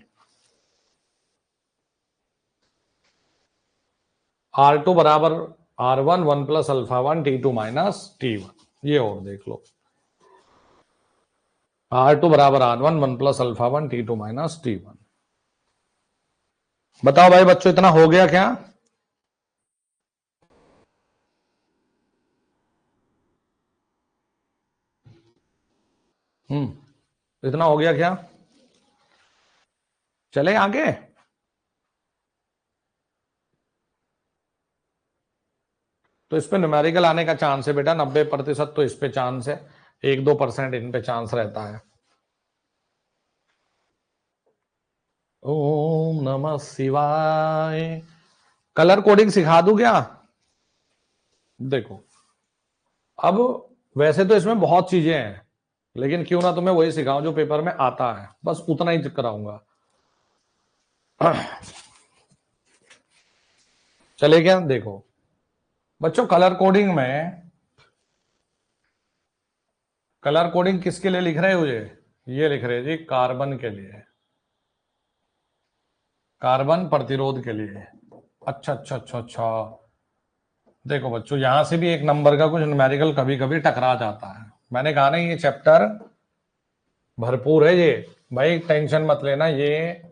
R2 बराबर R1 1 plus alpha 1 T2 minus T1, ये और देख लो। R2 बराबर R1 1 plus alpha 1 T2 minus T1। बताओ भाई बच्चों, इतना हो गया क्या? इतना हो गया क्या? चले आगे। तो इस पे न्यूमेरिकल आने का चांस है बेटा 90%, तो इस पे चांस है, 1-2% इन पे चांस रहता है। ओम नमः शिवाय। कलर कोडिंग सिखा दूं क्या? देखो, अब वैसे तो इसमें बहुत चीजें हैं, लेकिन क्यों ना तुम्हें वही सिखाऊं जो पेपर में आता है, बस उतना ही कराऊंगा। चले क्या? देखो बच्चों, कलर कोडिंग किसके लिए लिख रहे हो ये लिख रहे जी कार्बन के लिए, कार्बन प्रतिरोध के लिए। अच्छा अच्छा अच्छा अच्छा। देखो बच्चों, यहां से भी एक नंबर का कुछ न्यूमेरिकल कभी कभी टकरा जाता है। मैंने कहा ना ये चैप्टर भरपूर है ये, भाई टेंशन मत लेना। ये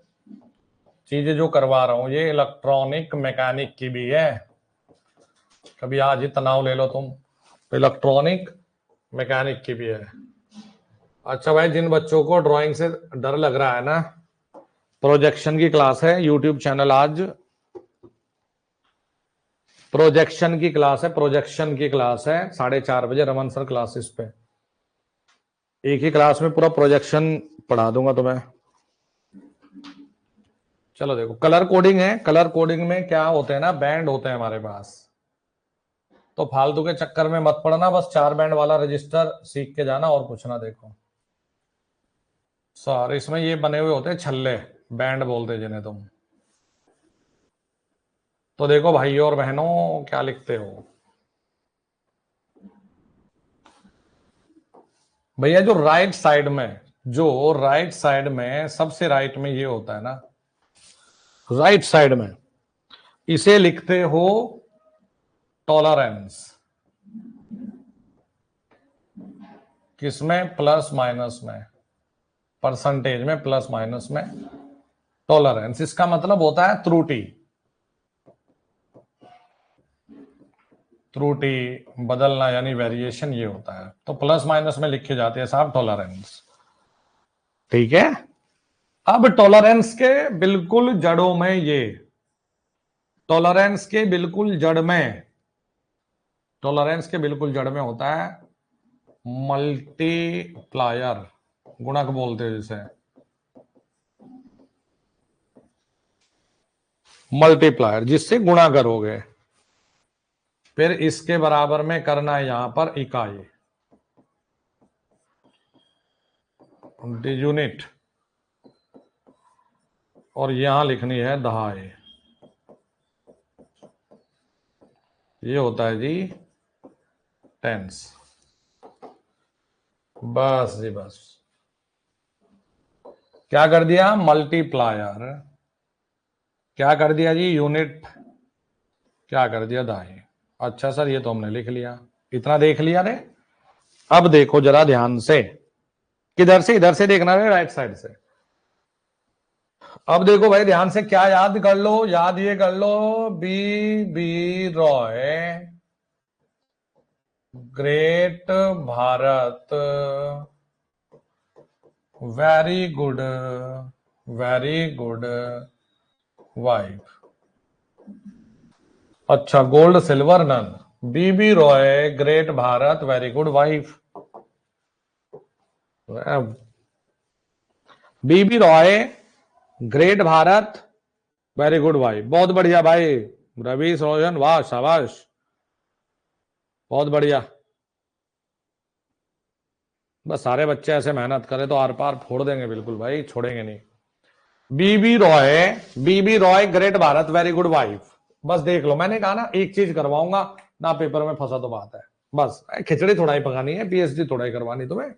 चीजें जो करवा रहा हूं ये इलेक्ट्रॉनिक मैकेनिक की भी है, कभी आज ही तनाव ले लो तुम, इलेक्ट्रॉनिक मैकेनिक की भी है। अच्छा भाई, जिन बच्चों को ड्राइंग से डर लग रहा है ना, प्रोजेक्शन की क्लास है यूट्यूब चैनल, आज प्रोजेक्शन की क्लास है, प्रोजेक्शन की क्लास है 4:30 बजे रमन सर क्लासेस पे। एक ही क्लास में पूरा प्रोजेक्शन पढ़ा दूंगा तुम्हें। चलो देखो, कलर कोडिंग है। कलर कोडिंग में क्या होते हैं ना, बैंड होते हैं हमारे पास, तो फालतू के चक्कर में मत पड़ना, बस 4 बैंड वाला रजिस्टर सीख के जाना और कुछ ना। देखो सर, इसमें ये बने हुए होते हैं छल्ले, बैंड बोलते जिन्हें तुम। तो देखो भाइयों और बहनों, क्या लिखते हो भैया, जो राइट साइड में सबसे राइट में ये होता है ना, राइट साइड में, इसे लिखते हो टॉलरेंस। किसमें? प्लस माइनस में, परसेंटेज में, प्लस माइनस में टॉलरेंस, इसका मतलब होता है त्रुटि। त्रुटि, बदलना यानी वेरिएशन ये होता है। तो प्लस माइनस में लिखे जाते हैं साहब टॉलरेंस। ठीक है, अब टॉलरेंस के बिल्कुल जड़ों में ये, टॉलरेंस के बिल्कुल जड़ में, टॉलरेंस के बिल्कुल जड़ में होता है मल्टीप्लायर, गुणक बोलते हैं जिसे, मल्टीप्लायर, जिससे गुणा करोगे। फिर इसके बराबर में करना है यहां पर इकाई, यूनिट, और यहां लिखनी है दहाई। ये होता है जी टेंस। बस जी बस, क्या कर दिया मल्टीप्लायर, क्या कर दिया जी यूनिट, क्या कर दिया दहाई। अच्छा सर ये तो हमने लिख लिया, इतना देख लिया रे। अब देखो जरा ध्यान से, किधर से, इधर से देखना रे, राइट साइड से। अब देखो भाई ध्यान से, क्या याद कर लो, याद ये कर लो, B Roy great Bharat very good, very good wife. अच्छा, gold silver none, BB Roy great Bharat very good wife. BB Roy great Bharat very good wife, बहुत बढ़िया भाई रवि रोशन, वाह शाबाश, बहुत बढ़िया। बस सारे बच्चे ऐसे मेहनत करें तो आर पार फोड़ देंगे बिल्कुल भाई, छोड़ेंगे नहीं। BB Roy, BB Roy great Bharat very good wife. बस देख लो, मैंने कहा ना एक चीज करवाऊंगा ना, पेपर में फंसा तो बात है। बस खिचड़ी थोड़ा ही पकानी है, पीएचडी थोड़ा ही करवानी तुम्हें।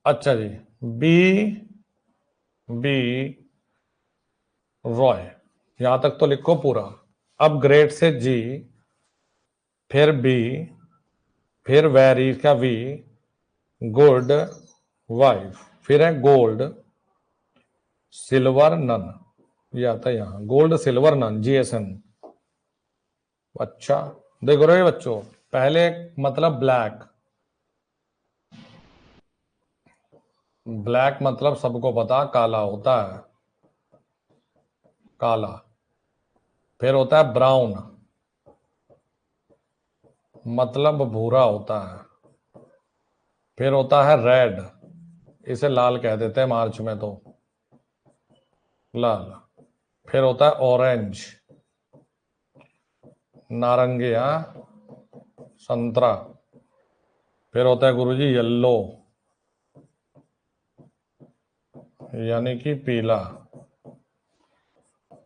अच्छा जी, बी बी रॉय, यहां तक तो लिखो पूरा। अब ग्रेट से जी, फिर बी, फिर वेरी का वी, गुड वाइफ, फिर है गोल्ड सिल्वर नन, ये आता है यहां गोल्ड सिल्वर नन जीएसएन। अच्छा देखो रहे बच्चों, पहले मतलब ब्लैक, ब्लैक मतलब सबको पता काला होता है, काला। फिर होता है ब्राउन, मतलब भूरा होता है। फिर होता है रेड, इसे लाल कह देते हैं मार्च में तो, लाल। फिर होता है ऑरेंज, नारंगी, संतरा। फिर होता है गुरुजी येलो, यानी कि पीला।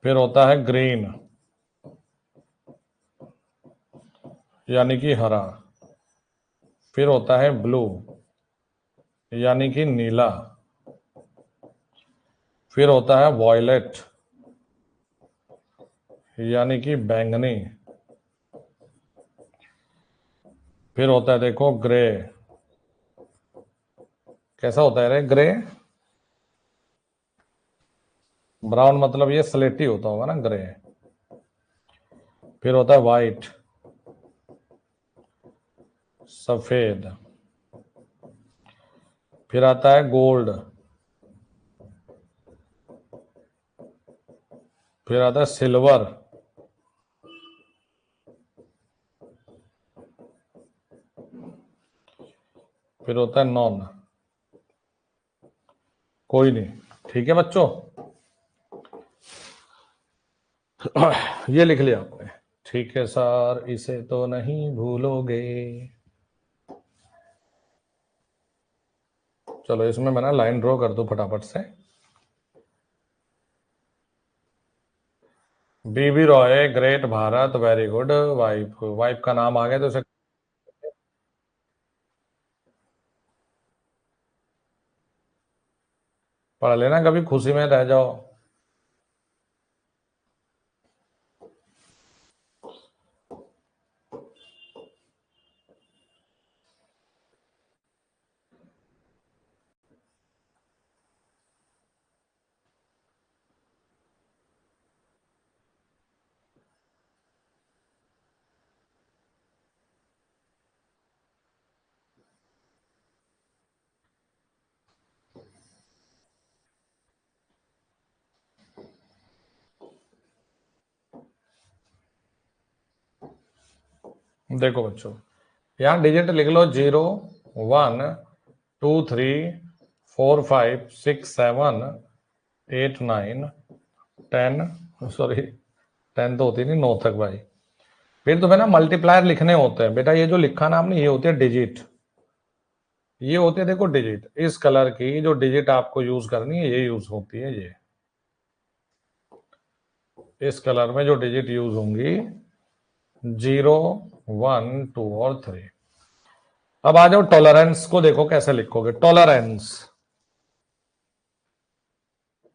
फिर होता है ग्रीन, यानी कि हरा। फिर होता है ब्लू, यानी कि नीला। फिर होता है वॉयलेट, यानी कि बैंगनी। फिर होता है देखो ग्रे, कैसा होता है रे ग्रे, ब्राउन मतलब ये स्लेटी होता होगा ना ग्रे। फिर होता है वाइट, सफेद। फिर आता है गोल्ड। फिर आता है सिल्वर। फिर होता है नॉन। कोई नहीं, ठीक है बच्चों, ये लिख लिया आपने। ठीक है सर, इसे तो नहीं भूलोगे। चलो इसमें मैं ना लाइन ड्रॉ कर दूं फटाफट से। बीबी Roy great Bharat very good wife, wife का नाम आ गया तो उसे पढ़ लेना, कभी खुशी में रह जाओ। देखो बच्चों, यहाँ डिजिट लिख लो 0 1 2 3 4 5 6 7 8 9 10, सॉरी 10 तो होती नहीं, 9 तक भाई। फिर तुम्हें ना मल्टीप्लायर लिखने होते हैं बेटा, ये जो लिखा ना आपने, ये होती है डिजिट, ये होती है देखो डिजिट। इस कलर की जो डिजिट आपको यूज करनी है, ये यूज होती है, ये इस कलर में जो डिजिट यूज होंगी 0 1 2 और 3। अब आ जाओ टॉलरेंस को, देखो कैसे लिखोगे। टॉलरेंस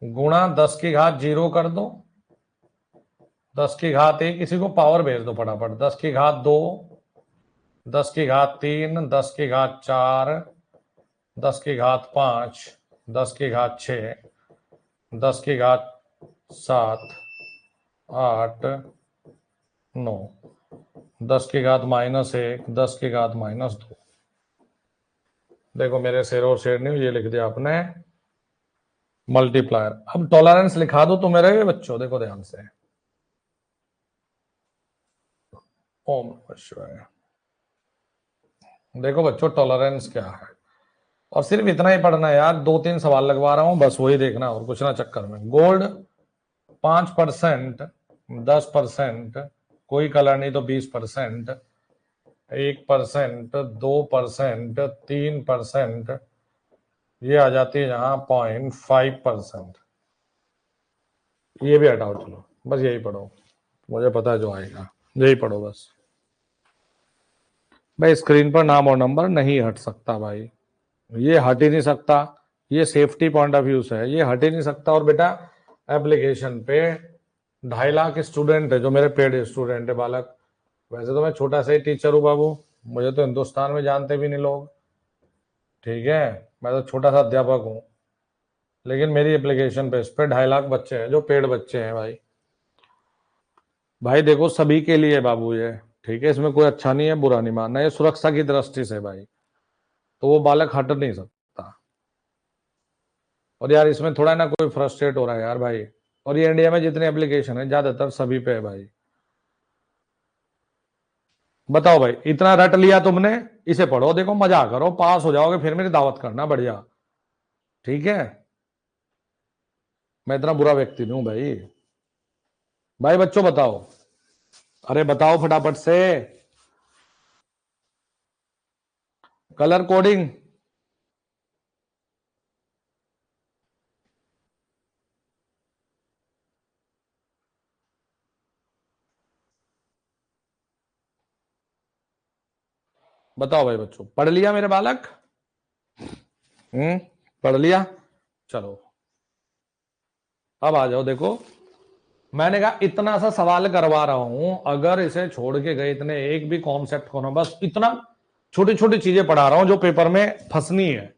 गुणा 10 की घात 0 कर दो, 10 की घात 1, किसी को पावर भेज दो फटाफट, 10 की घात 2, 10 की घात 3, 10 की घात 4, 10 की घात 5, 10 की घात 6, 10 की घात 7, 8, 9, 10 की घात -1, 10 की घात -2। देखो मेरे शेर और शेर नहीं, ये लिख दिया आपने मल्टीप्लायर। अब टॉलरेंस लिखा दो तो मेरे बच्चों, देखो ध्यान से, ओम नमः शिवाय। देखो बच्चों टॉलरेंस क्या है, और सिर्फ इतना ही पढ़ना है यार, 2-3 सवाल लगवा रहा हूं बस, वही देखना और कुछ ना चक्कर में। गोल्ड 5%, 10%, कोई कलर नहीं तो 20%, 1%, 2%, 3%, ये आ जाती है यहाँ 0.5%। ये भी हटाओ, चलो बस यही पढ़ो, मुझे पता है जो आएगा, यही पढ़ो बस भाई। स्क्रीन पर नाम और नंबर नहीं हट सकता भाई, ये हट ही नहीं सकता, ये सेफ्टी पॉइंट ऑफ व्यू से है, ये हट ही नहीं सकता। और बेटा एप्लीकेशन पे 2.5 लाख स्टूडेंट है, जो मेरे पेड स्टूडेंट है बालक। वैसे तो मैं छोटा सा ही टीचर हूँ बाबू, मुझे तो हिंदुस्तान में जानते भी नहीं लोग, ठीक है, मैं तो छोटा सा अध्यापक हूँ। लेकिन मेरी एप्लीकेशन पे इस पे 2.5 लाख बच्चे हैं जो पेड बच्चे हैं भाई। भाई देखो सभी के लिए बाबू ये, ठीक है, इसमें कोई अच्छा नहीं है बुरा नहीं मानना, ये सुरक्षा की दृष्टि से भाई, तो वो बालक हट नहीं सकता। और यार इसमें थोड़ा ना कोई फ्रस्ट्रेट हो रहा है यार भाई। और ये इंडिया में जितने एप्लीकेशन है ज्यादातर सभी पे है भाई। बताओ भाई, इतना रट लिया तुमने, इसे पढ़ो, देखो मजा करो, पास हो जाओगे, फिर मेरी दावत करना बढ़िया, ठीक है। मैं इतना बुरा व्यक्ति नहीं हूं भाई। भाई बच्चों बताओ, अरे बताओ फटाफट से। कलर कोडिंग, बताओ भाई बच्चों, पढ़ लिया मेरे बालक? पढ़ लिया, चलो अब आ जाओ। देखो मैंने कहा इतना सा सवाल करवा रहा हूं, अगर इसे छोड़ के गए, इतने एक भी कॉन्सेप्ट को ना, बस इतना छोटी छोटी चीजें पढ़ा रहा हूं जो पेपर में फंसनी है।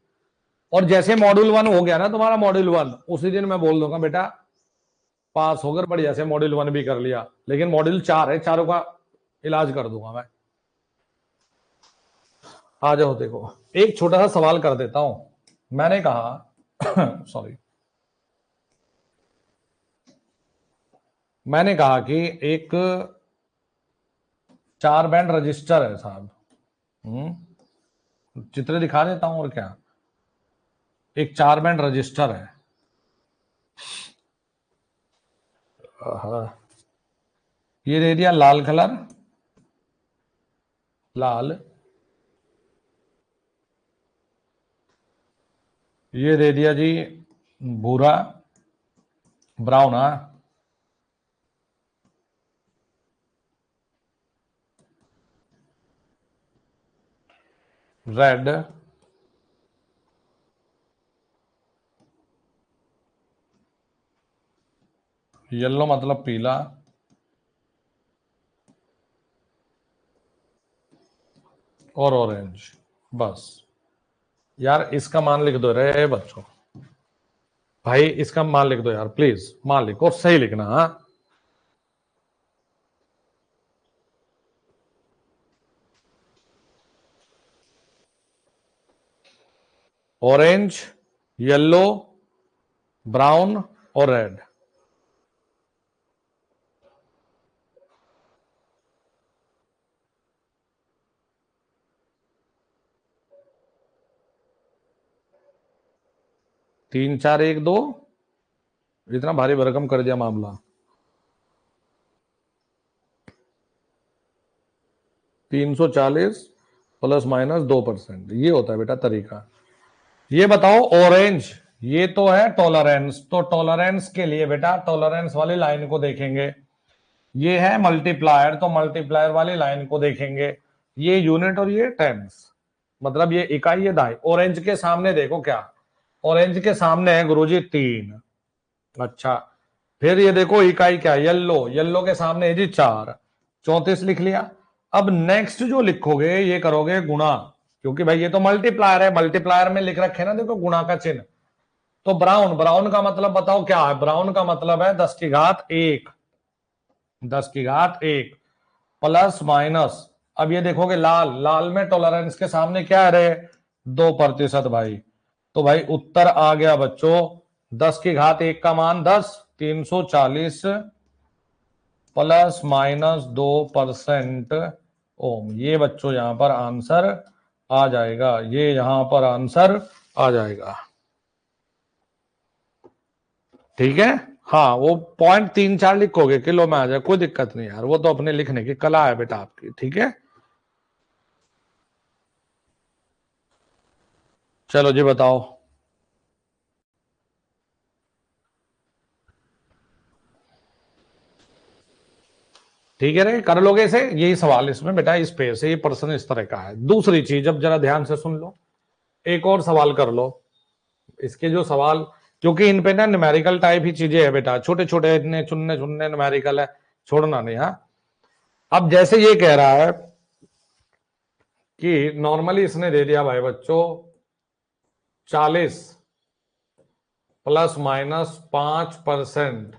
और जैसे मॉड्यूल 1 हो गया ना तुम्हारा, मॉड्यूल 1 उसी दिन मैं बोल दूंगा बेटा पास होकर बढ़िया से मॉड्यूल 1 भी कर लिया, लेकिन मॉड्यूल 4 है, चारों का इलाज कर दूंगा मैं। आ जाओ, देखो एक छोटा सा सवाल कर देता हूं। मैंने कहा सॉरी, मैंने कहा कि एक 4 बैंड रजिस्टर है साहब। चित्र दिखा देता हूं और क्या। एक 4 बैंड रजिस्टर है, ये दे दिया लाल कलर, लाल, ये दे दिया जी भूरा, ब्राउन, रेड, येलो मतलब पीला, और ऑरेंज। बस यार इसका मान लिख दो रे बच्चों, भाई इसका मान लिख दो यार प्लीज, मान लिखो और सही लिखना। हाँ ऑरेंज, येलो, ब्राउन और रेड। 3 4 1 2, इतना भारी भरकम कर दिया मामला। 340 प्लस माइनस 2%, ये होता है बेटा तरीका। ये बताओ ऑरेंज, ये तो है टॉलरेंस, तो टॉलरेंस के लिए बेटा टॉलरेंस वाली लाइन को देखेंगे। ये है मल्टीप्लायर, तो मल्टीप्लायर वाली लाइन को देखेंगे। ये यूनिट और ये टेंस, मतलब ये इकाई ये दहाई। ऑरेंज के सामने देखो क्या, ऑरेंज के सामने है गुरुजी 3। अच्छा, फिर ये देखो इकाई क्या, येलो, येलो के सामने है जी 4, 34 लिख लिया। अब नेक्स्ट जो लिखोगे ये करोगे गुणा, क्योंकि भाई ये तो मल्टीप्लायर है, मल्टीप्लायर में लिख रखे ना देखो गुणा का चिन्ह। तो ब्राउन, ब्राउन का मतलब बताओ क्या है, ब्राउन का मतलब है 10 की घात 1, 10 की घात 1 प्लस माइनस। अब ये देखोगे लाल, लाल में टॉलरेंस के सामने क्या है रे, 2% भाई। तो भाई उत्तर आ गया बच्चों 10 की घात 1 का मान 10, 340 प्लस माइनस 2% ओम। ये बच्चों यहां पर आंसर आ जाएगा, ये यहां पर आंसर आ जाएगा। ठीक है, हाँ वो 0.34 लिखोगे किलो में आ जाए, कोई दिक्कत नहीं यार, वो तो अपने लिखने की कला है बेटा आपकी। ठीक है, चलो जी बताओ। ठीक है रे, कर लोगे इसे, यही सवाल इसमें बेटा, इस पे से ये प्रश्न इस तरह का है। दूसरी चीज अब जरा ध्यान से सुन लो, एक और सवाल कर लो। इसके जो सवाल, क्योंकि इन पे ना न्यूमेरिकल टाइप ही चीजें है बेटा, छोटे छोटे इतने चुनने चुनने न्यूमेरिकल है, छोड़ना नहीं। हाँ, अब जैसे ये कह रहा है कि नॉर्मली इसने दे दिया भाई बच्चों 40 प्लस माइनस 5%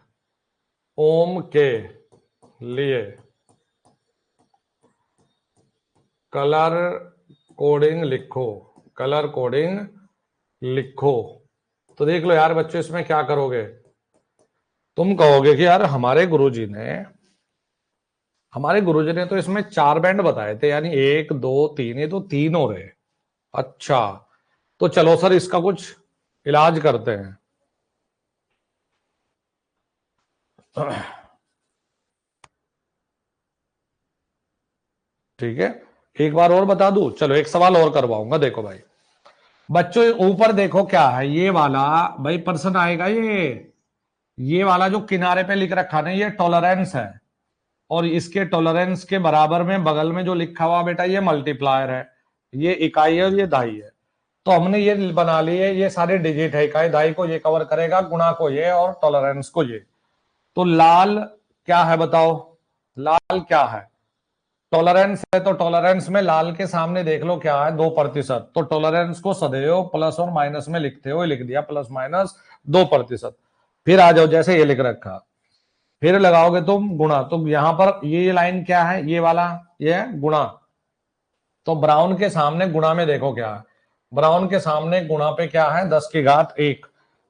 ओम के लिए कलर कोडिंग लिखो, कलर कोडिंग लिखो। तो देख लो यार बच्चों, इसमें क्या करोगे, तुम कहोगे कि यार हमारे गुरुजी ने तो इसमें 4 बैंड बताए थे, यानी 1 2 3, ये तो 3 हो रहे। अच्छा, तो चलो सर इसका कुछ इलाज करते हैं। ठीक है, एक बार और बता दूं, चलो एक सवाल और करवाऊंगा। देखो भाई बच्चों, ऊपर देखो क्या है, ये वाला भाई पर्सन आएगा, ये वाला जो किनारे पे लिख रखा ना, ये टॉलरेंस है, और इसके टॉलरेंस के बराबर में बगल में जो लिखा हुआ बेटा ये मल्टीप्लायर है, ये इकाई है और ये दाई है। तो हमने ये बना ली है, ये सारे डिजिट है, इकाई दाई को ये कवर करेगा, गुणा को ये, और टॉलरेंस को ये। तो लाल क्या है बताओ, लाल क्या है, टॉलरेंस है, तो टॉलरेंस में लाल के सामने देख लो क्या है, 2%। तो टॉलरेंस को सदैव प्लस और माइनस में लिखते हो, लिख दिया प्लस माइनस 2%। फिर आ जाओ जैसे ये लिख रखा, फिर लगाओगे तुम गुणा, तो यहां पर ये लाइन क्या है, ये वाला ये है गुणा। तो ब्राउन के सामने गुणा में देखो क्या है, ब्राउन के सामने गुणा पे क्या है, 10 की घात 1,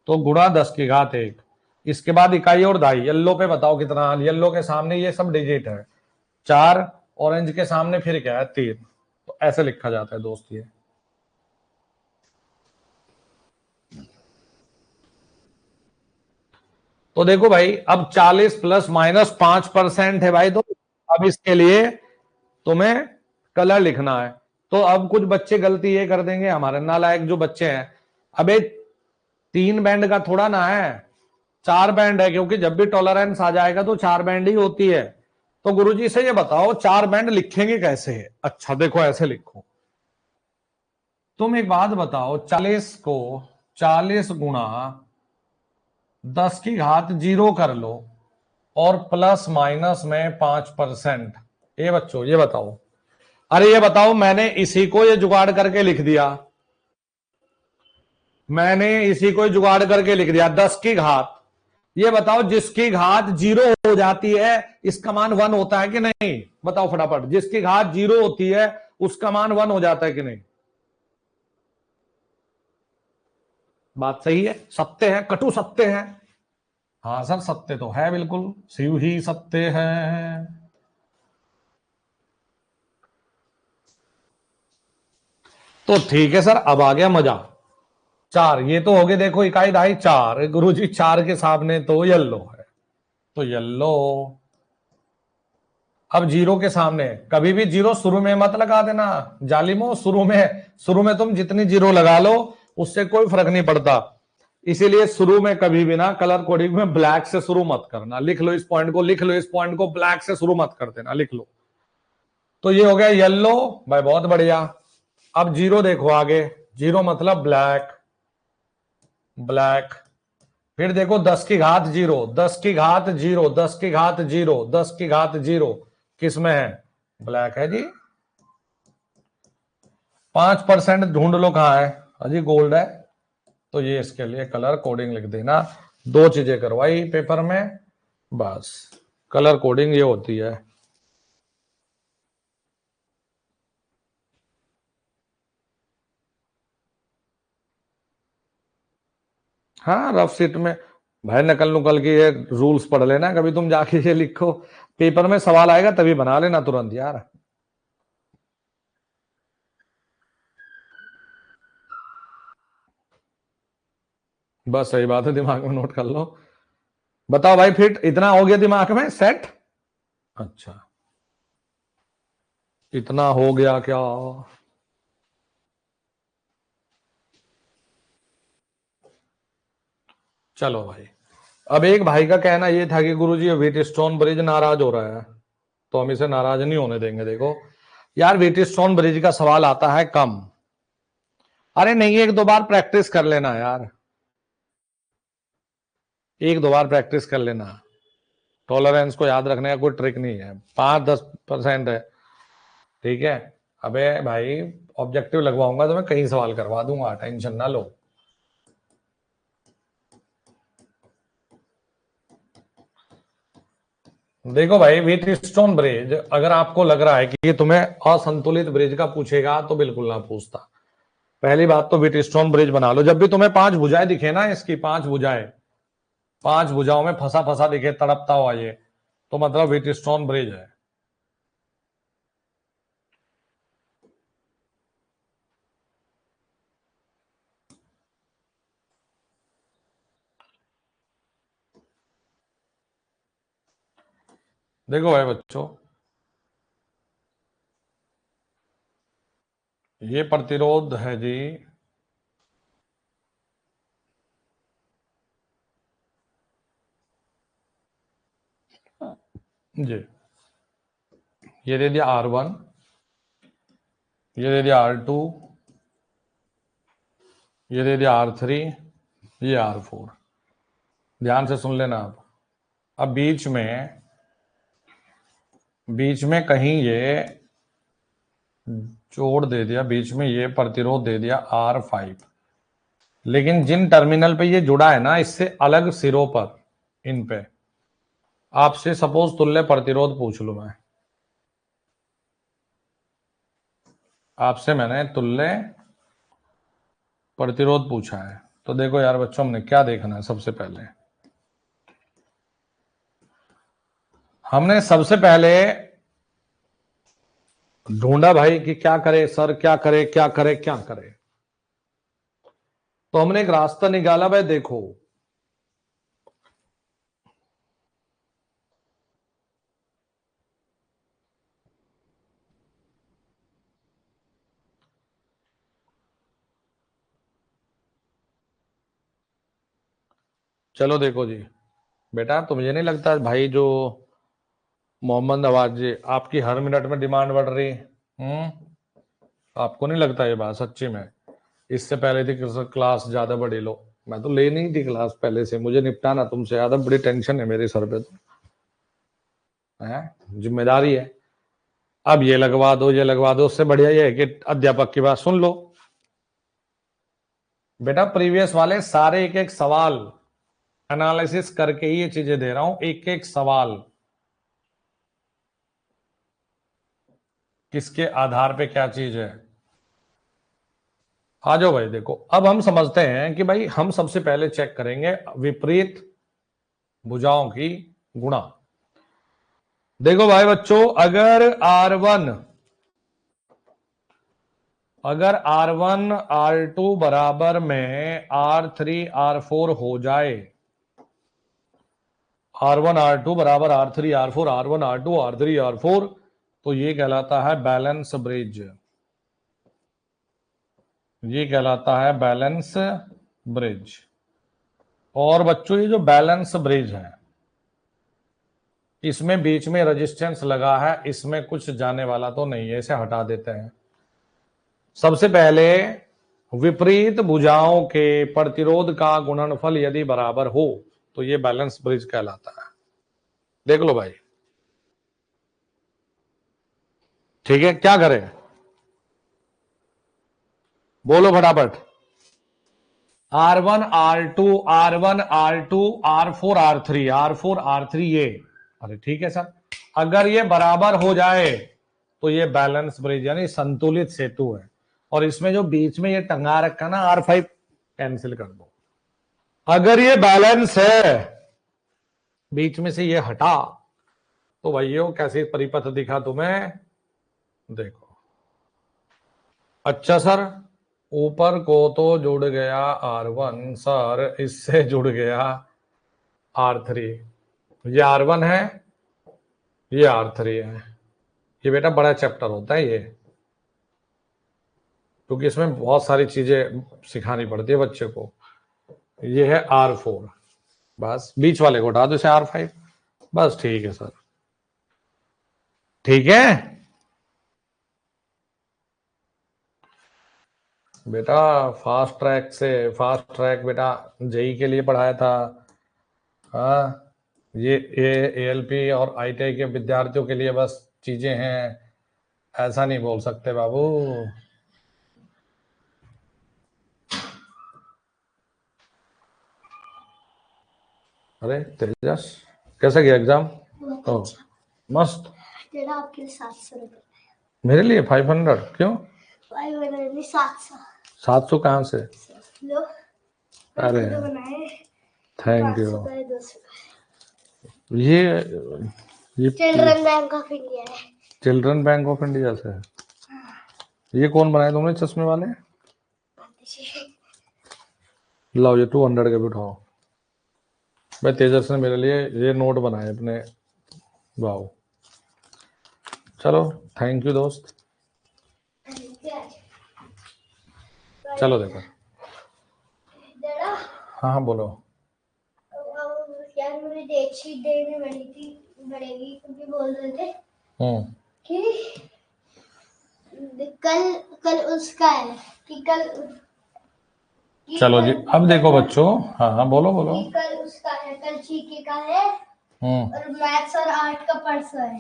तो गुणा 10 की घात 1। इसके बाद इकाई और दाई, येलो पे बताओ कितना, येलो के सामने ये सब डिजिट है 4, ऑरेंज के सामने फिर क्या है 3। तो ऐसे लिखा जाता है दोस्त ये। तो देखो भाई, अब 40 प्लस माइनस 5% है भाई, तो अब इसके लिए तुम्हें कलर लिखना है। तो अब कुछ बच्चे गलती ये कर देंगे, हमारे नालायक जो बच्चे हैं, अबे 3 बैंड का थोड़ा ना है, 4 बैंड है, क्योंकि जब भी टॉलरेंस आ जाएगा तो 4 बैंड ही होती है। तो गुरुजी से ये बताओ 4 बैंड लिखेंगे कैसे है। अच्छा देखो ऐसे लिखो, तुम एक बात बताओ, 40 को 40 गुणा 10 की घात 0 कर लो, और प्लस माइनस में 5%। ये बच्चों ये बताओ, अरे ये बताओ, मैंने इसी को ये जुगाड़ करके लिख दिया, मैंने इसी को जुगाड़ करके लिख दिया 10 की घात। ये बताओ जिसकी घात 0 हो जाती है इसका मान 1 होता है कि नहीं, बताओ फटाफट, जिसकी घात 0 होती है उसका मान 1 हो जाता है कि नहीं। बात सही है, सत्य है, कटु सत्य है। हाँ सर सत्य तो है, बिल्कुल शिव ही सत्य है। तो ठीक है सर, अब आ गया मजा। 4, ये तो हो गए देखो इकाई दहाई 4, गुरुजी 4 के सामने तो येलो है, तो येलो। अब जीरो के सामने कभी भी जीरो शुरू में मत लगा देना जालिमो, शुरू में तुम जितनी जीरो लगा लो उससे कोई फर्क नहीं पड़ता। इसीलिए शुरू में कभी भी ना कलर कोडिंग में ब्लैक से शुरू मत करना। लिख लो इस पॉइंट को, लिख लो इस पॉइंट को, ब्लैक से शुरू मत कर देना, लिख लो। तो ये हो गया येलो भाई, बहुत बढ़िया। अब जीरो देखो आगे, जीरो मतलब ब्लैक, ब्लैक। फिर देखो 10 की घात जीरो, 10 की घात जीरो, 10 की घात जीरो, 10 की घात जीरो, किस में है? ब्लैक है जी। 5% ढूंढ लो कहां है? अजी गोल्ड है, तो ये इसके लिए कलर कोडिंग लिख देना। 2 चीजें करवाई पेपर में, बस कलर कोडिंग ये होती है। हाँ रफ शीट में भाई नकल नुकल की ये रूल्स पढ़ लेना, कभी तुम जाके ये लिखो, पेपर में सवाल आएगा तभी बना लेना तुरंत यार। बस सही बात है, दिमाग में नोट कर लो। बताओ भाई, फिट इतना हो गया दिमाग में सेट? अच्छा, इतना हो गया क्या? चलो भाई, अब एक भाई का कहना यह था कि गुरुजी व्हीटस्टोन ब्रिज नाराज हो रहा है, तो हम इसे नाराज नहीं होने देंगे। देखो यार, व्हीटस्टोन ब्रिज का सवाल आता है कम। अरे नहीं, 1-2 बार प्रैक्टिस कर लेना यार, 1-2 बार प्रैक्टिस कर लेना। टॉलरेंस को याद रखने का कोई ट्रिक नहीं है, 5-10% है, ठीक है। अबे भाई, ऑब्जेक्टिव लगवाऊंगा तो मैं कई सवाल करवा दूंगा, टेंशन ना लो। देखो भाई, व्हीटस्टोन ब्रिज अगर आपको लग रहा है कि ये तुम्हें असंतुलित ब्रिज का पूछेगा तो बिल्कुल ना पूछता। पहली बात तो व्हीटस्टोन ब्रिज बना लो, जब भी तुम्हें 5 भुजाएं दिखे ना, इसकी 5 भुजाएं, 5 भुजाओं में फंसा फंसा दिखे तड़पता हुआ ये, तो मतलब व्हीटस्टोन ब्रिज है। देखो भाई बच्चों, ये प्रतिरोध है जी, जी ये दे दिया R1, ये दे दिया R2, ये दे दिया R3, ये R4। ध्यान से सुन लेना आप। अब बीच में कहीं ये जोड़ दे दिया, बीच में ये प्रतिरोध दे दिया R5, लेकिन जिन टर्मिनल पे ये जुड़ा है ना, इससे अलग सिरों पर, इन पे आपसे सपोज तुल्य प्रतिरोध पूछ लूं मैं, आपसे मैंने तुल्य प्रतिरोध पूछा है, तो देखो यार बच्चों, हमने क्या देखना है? सबसे पहले ढूंढा भाई कि क्या करे सर, क्या करे, क्या करे, क्या करे। तो हमने एक रास्ता निकाला भाई, देखो चलो देखो जी बेटा, तो मुझे नहीं लगता भाई जो मोहम्मद नवाज जी, आपकी हर मिनट में डिमांड बढ़ रही। आपको नहीं लगता ये बात सच्ची में? इससे पहले थी क्लास ज्यादा बड़ी लो, मैं तो ले नहीं थी क्लास पहले से, मुझे निपटाना तुमसे ज्यादा बड़ी टेंशन है मेरे सर पे, तो है जिम्मेदारी है। अब ये लगवा दो, ये लगवा दो, उससे बढ़िया ये है कि अध्यापक की बात सुन लो। बेटा प्रीवियस वाले सारे एक एक सवाल एनालिसिस करके ही ये चीजें दे रहा हूं, एक एक सवाल किसके आधार पे क्या चीज है। आ जाओ भाई, देखो अब हम समझते हैं कि भाई हम सबसे पहले चेक करेंगे विपरीत भुजाओं की गुणा। देखो भाई बच्चों, अगर R1 अगर R1 R2 बराबर में R3 R4 हो जाए, R1 R2 बराबर R3 R4, R1 R2 R3 R4, तो ये कहलाता है बैलेंस ब्रिज। ये कहलाता है बैलेंस ब्रिज। और बच्चों ये जो बैलेंस ब्रिज है, इसमें बीच में रेजिस्टेंस लगा है, इसमें कुछ जाने वाला तो नहीं है, इसे हटा देते हैं। सबसे पहले विपरीत भुजाओं के प्रतिरोध का गुणनफल यदि बराबर हो तो ये बैलेंस ब्रिज कहलाता है। देख लो भाई, ठीक है, क्या करें, बोलो फटाफट। R1 R2 R1 R2 R4 R3 R4 R3 ये, अरे ठीक है सर, अगर ये बराबर हो जाए तो ये बैलेंस ब्रिज यानी संतुलित सेतु है। और इसमें जो बीच में ये टंगा रखा ना R5, कैंसिल कर दो। अगर ये बैलेंस है, बीच में से ये हटा, तो भाइयों कैसे परिपथ दिखा तुम्हें, देखो। अच्छा सर, ऊपर को तो जुड़ गया R1 सर, इससे जुड़ गया R3, ये R1 है, ये R3 है। ये बेटा बड़ा चैप्टर होता है ये, क्योंकि इसमें बहुत सारी चीजें सिखानी पड़ती है बच्चे को। ये है R4, बस बीच वाले को हटा दो, इसे R5, बस ठीक है सर, ठीक है बेटा। फास्ट ट्रैक बेटा जेई के लिए पढ़ाया था। हाँ, ये ALP और ITI के विद्यार्थियों के लिए बस चीजें हैं, ऐसा नहीं बोल सकते बाबू। अरे तेजस, कैसा गया एग्जाम? ओह मस्त। आपके लिए 700 रुपये, मेरे लिए 500 क्यों? 700। 700 कहाँ से? लो, अरे बनाए, थैंक यू। 500 का 200। ये चिल्ड्रन बैंक ऑफ इंडिया है। चिल्ड्रन बैंक ऑफ इंडिया से है। ये कौन बनाए तुमने चश्मे वाले? लाओ ये 200 के भी उठाओ। भाई तेजस ने मेरे लिए ये नोट बनाए अपने, वाओ। चलो थैंक यू दोस्त। चलो देखो, हाँ हाँ बोलो। यार मुझे डेट शीट देने वाली थी, बढ़ेगी क्योंकि बोल रहे थे कि कल उसका है कि कल। चलो जी, अब देखो बच्चों, हाँ हाँ बोलो बोलो। कल उसका है, कल जीके का है और मैथ्स और आर्ट का परसों है।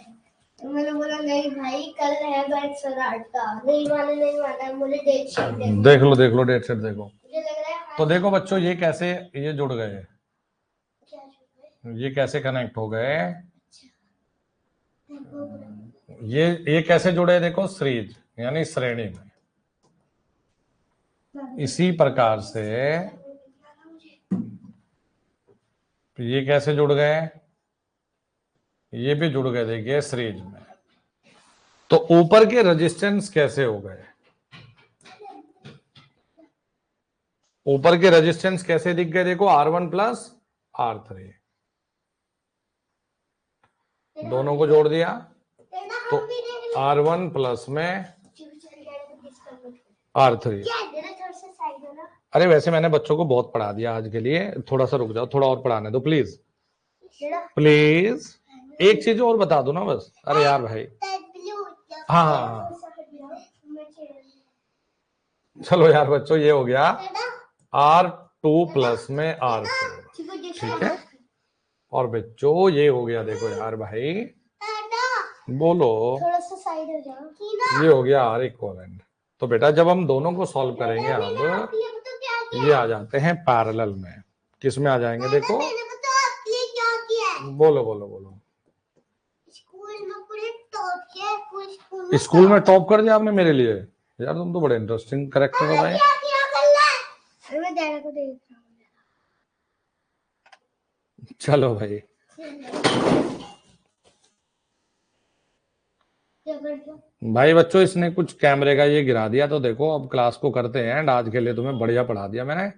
तो मैंने बोला नहीं भाई कल है मैथ्स और आर्ट का, नहीं माना, मुझे डेट शीट देख लो डेट शीट देखो। मुझे लग रहा है तो देखो बच्चों, ये कैसे ये जुड़ गए, ये कैसे कनेक्ट हो गए, ये कैसे जुड़े, देखो सीरीज यानी श्रेणी में। इसी प्रकार से ये कैसे जुड़ गए, ये भी जुड़ गए, देखिए सीरीज में। तो ऊपर के रेजिस्टेंस कैसे हो गए, ऊपर के रेजिस्टेंस कैसे दिख गए, देखो R1 प्लस R3, दोनों को जोड़ दिया तो R1 प्लस में R3। अरे वैसे मैंने बच्चों को बहुत पढ़ा दिया आज के लिए, थोड़ा सा रुक जाओ, थोड़ा और पढ़ाने दो प्लीज प्लीज। एक चीज और बता दो ना बस, अरे यार भाई, हाँ हाँ हाँ, चलो यार बच्चों, ये हो गया R2 प्लस में R4, ठीक है। और बच्चों ये हो गया, देखो यार भाई, बोलो, थोड़ा सा साइड हो जाओ, ये हो गया R इक्वलेंट। तो बेटा जब हम दोनों को सॉल्व करेंगे, अब ये आ जाते हैं पैरेलल में। किस में आ जाएंगे, देखो बोलो बोलो बोलो। स्कूल में टॉप कर दिया आपने मेरे लिए, यार तुम तो बड़े इंटरेस्टिंग करेक्टर हो भाई। चलो भाई, कर दिया। भाई बच्चों इसने कुछ कैमरे का ये गिरा दिया, तो देखो अब क्लास को करते हैं एंड आज के लिए तुम्हें बढ़िया पढ़ा दिया मैंने।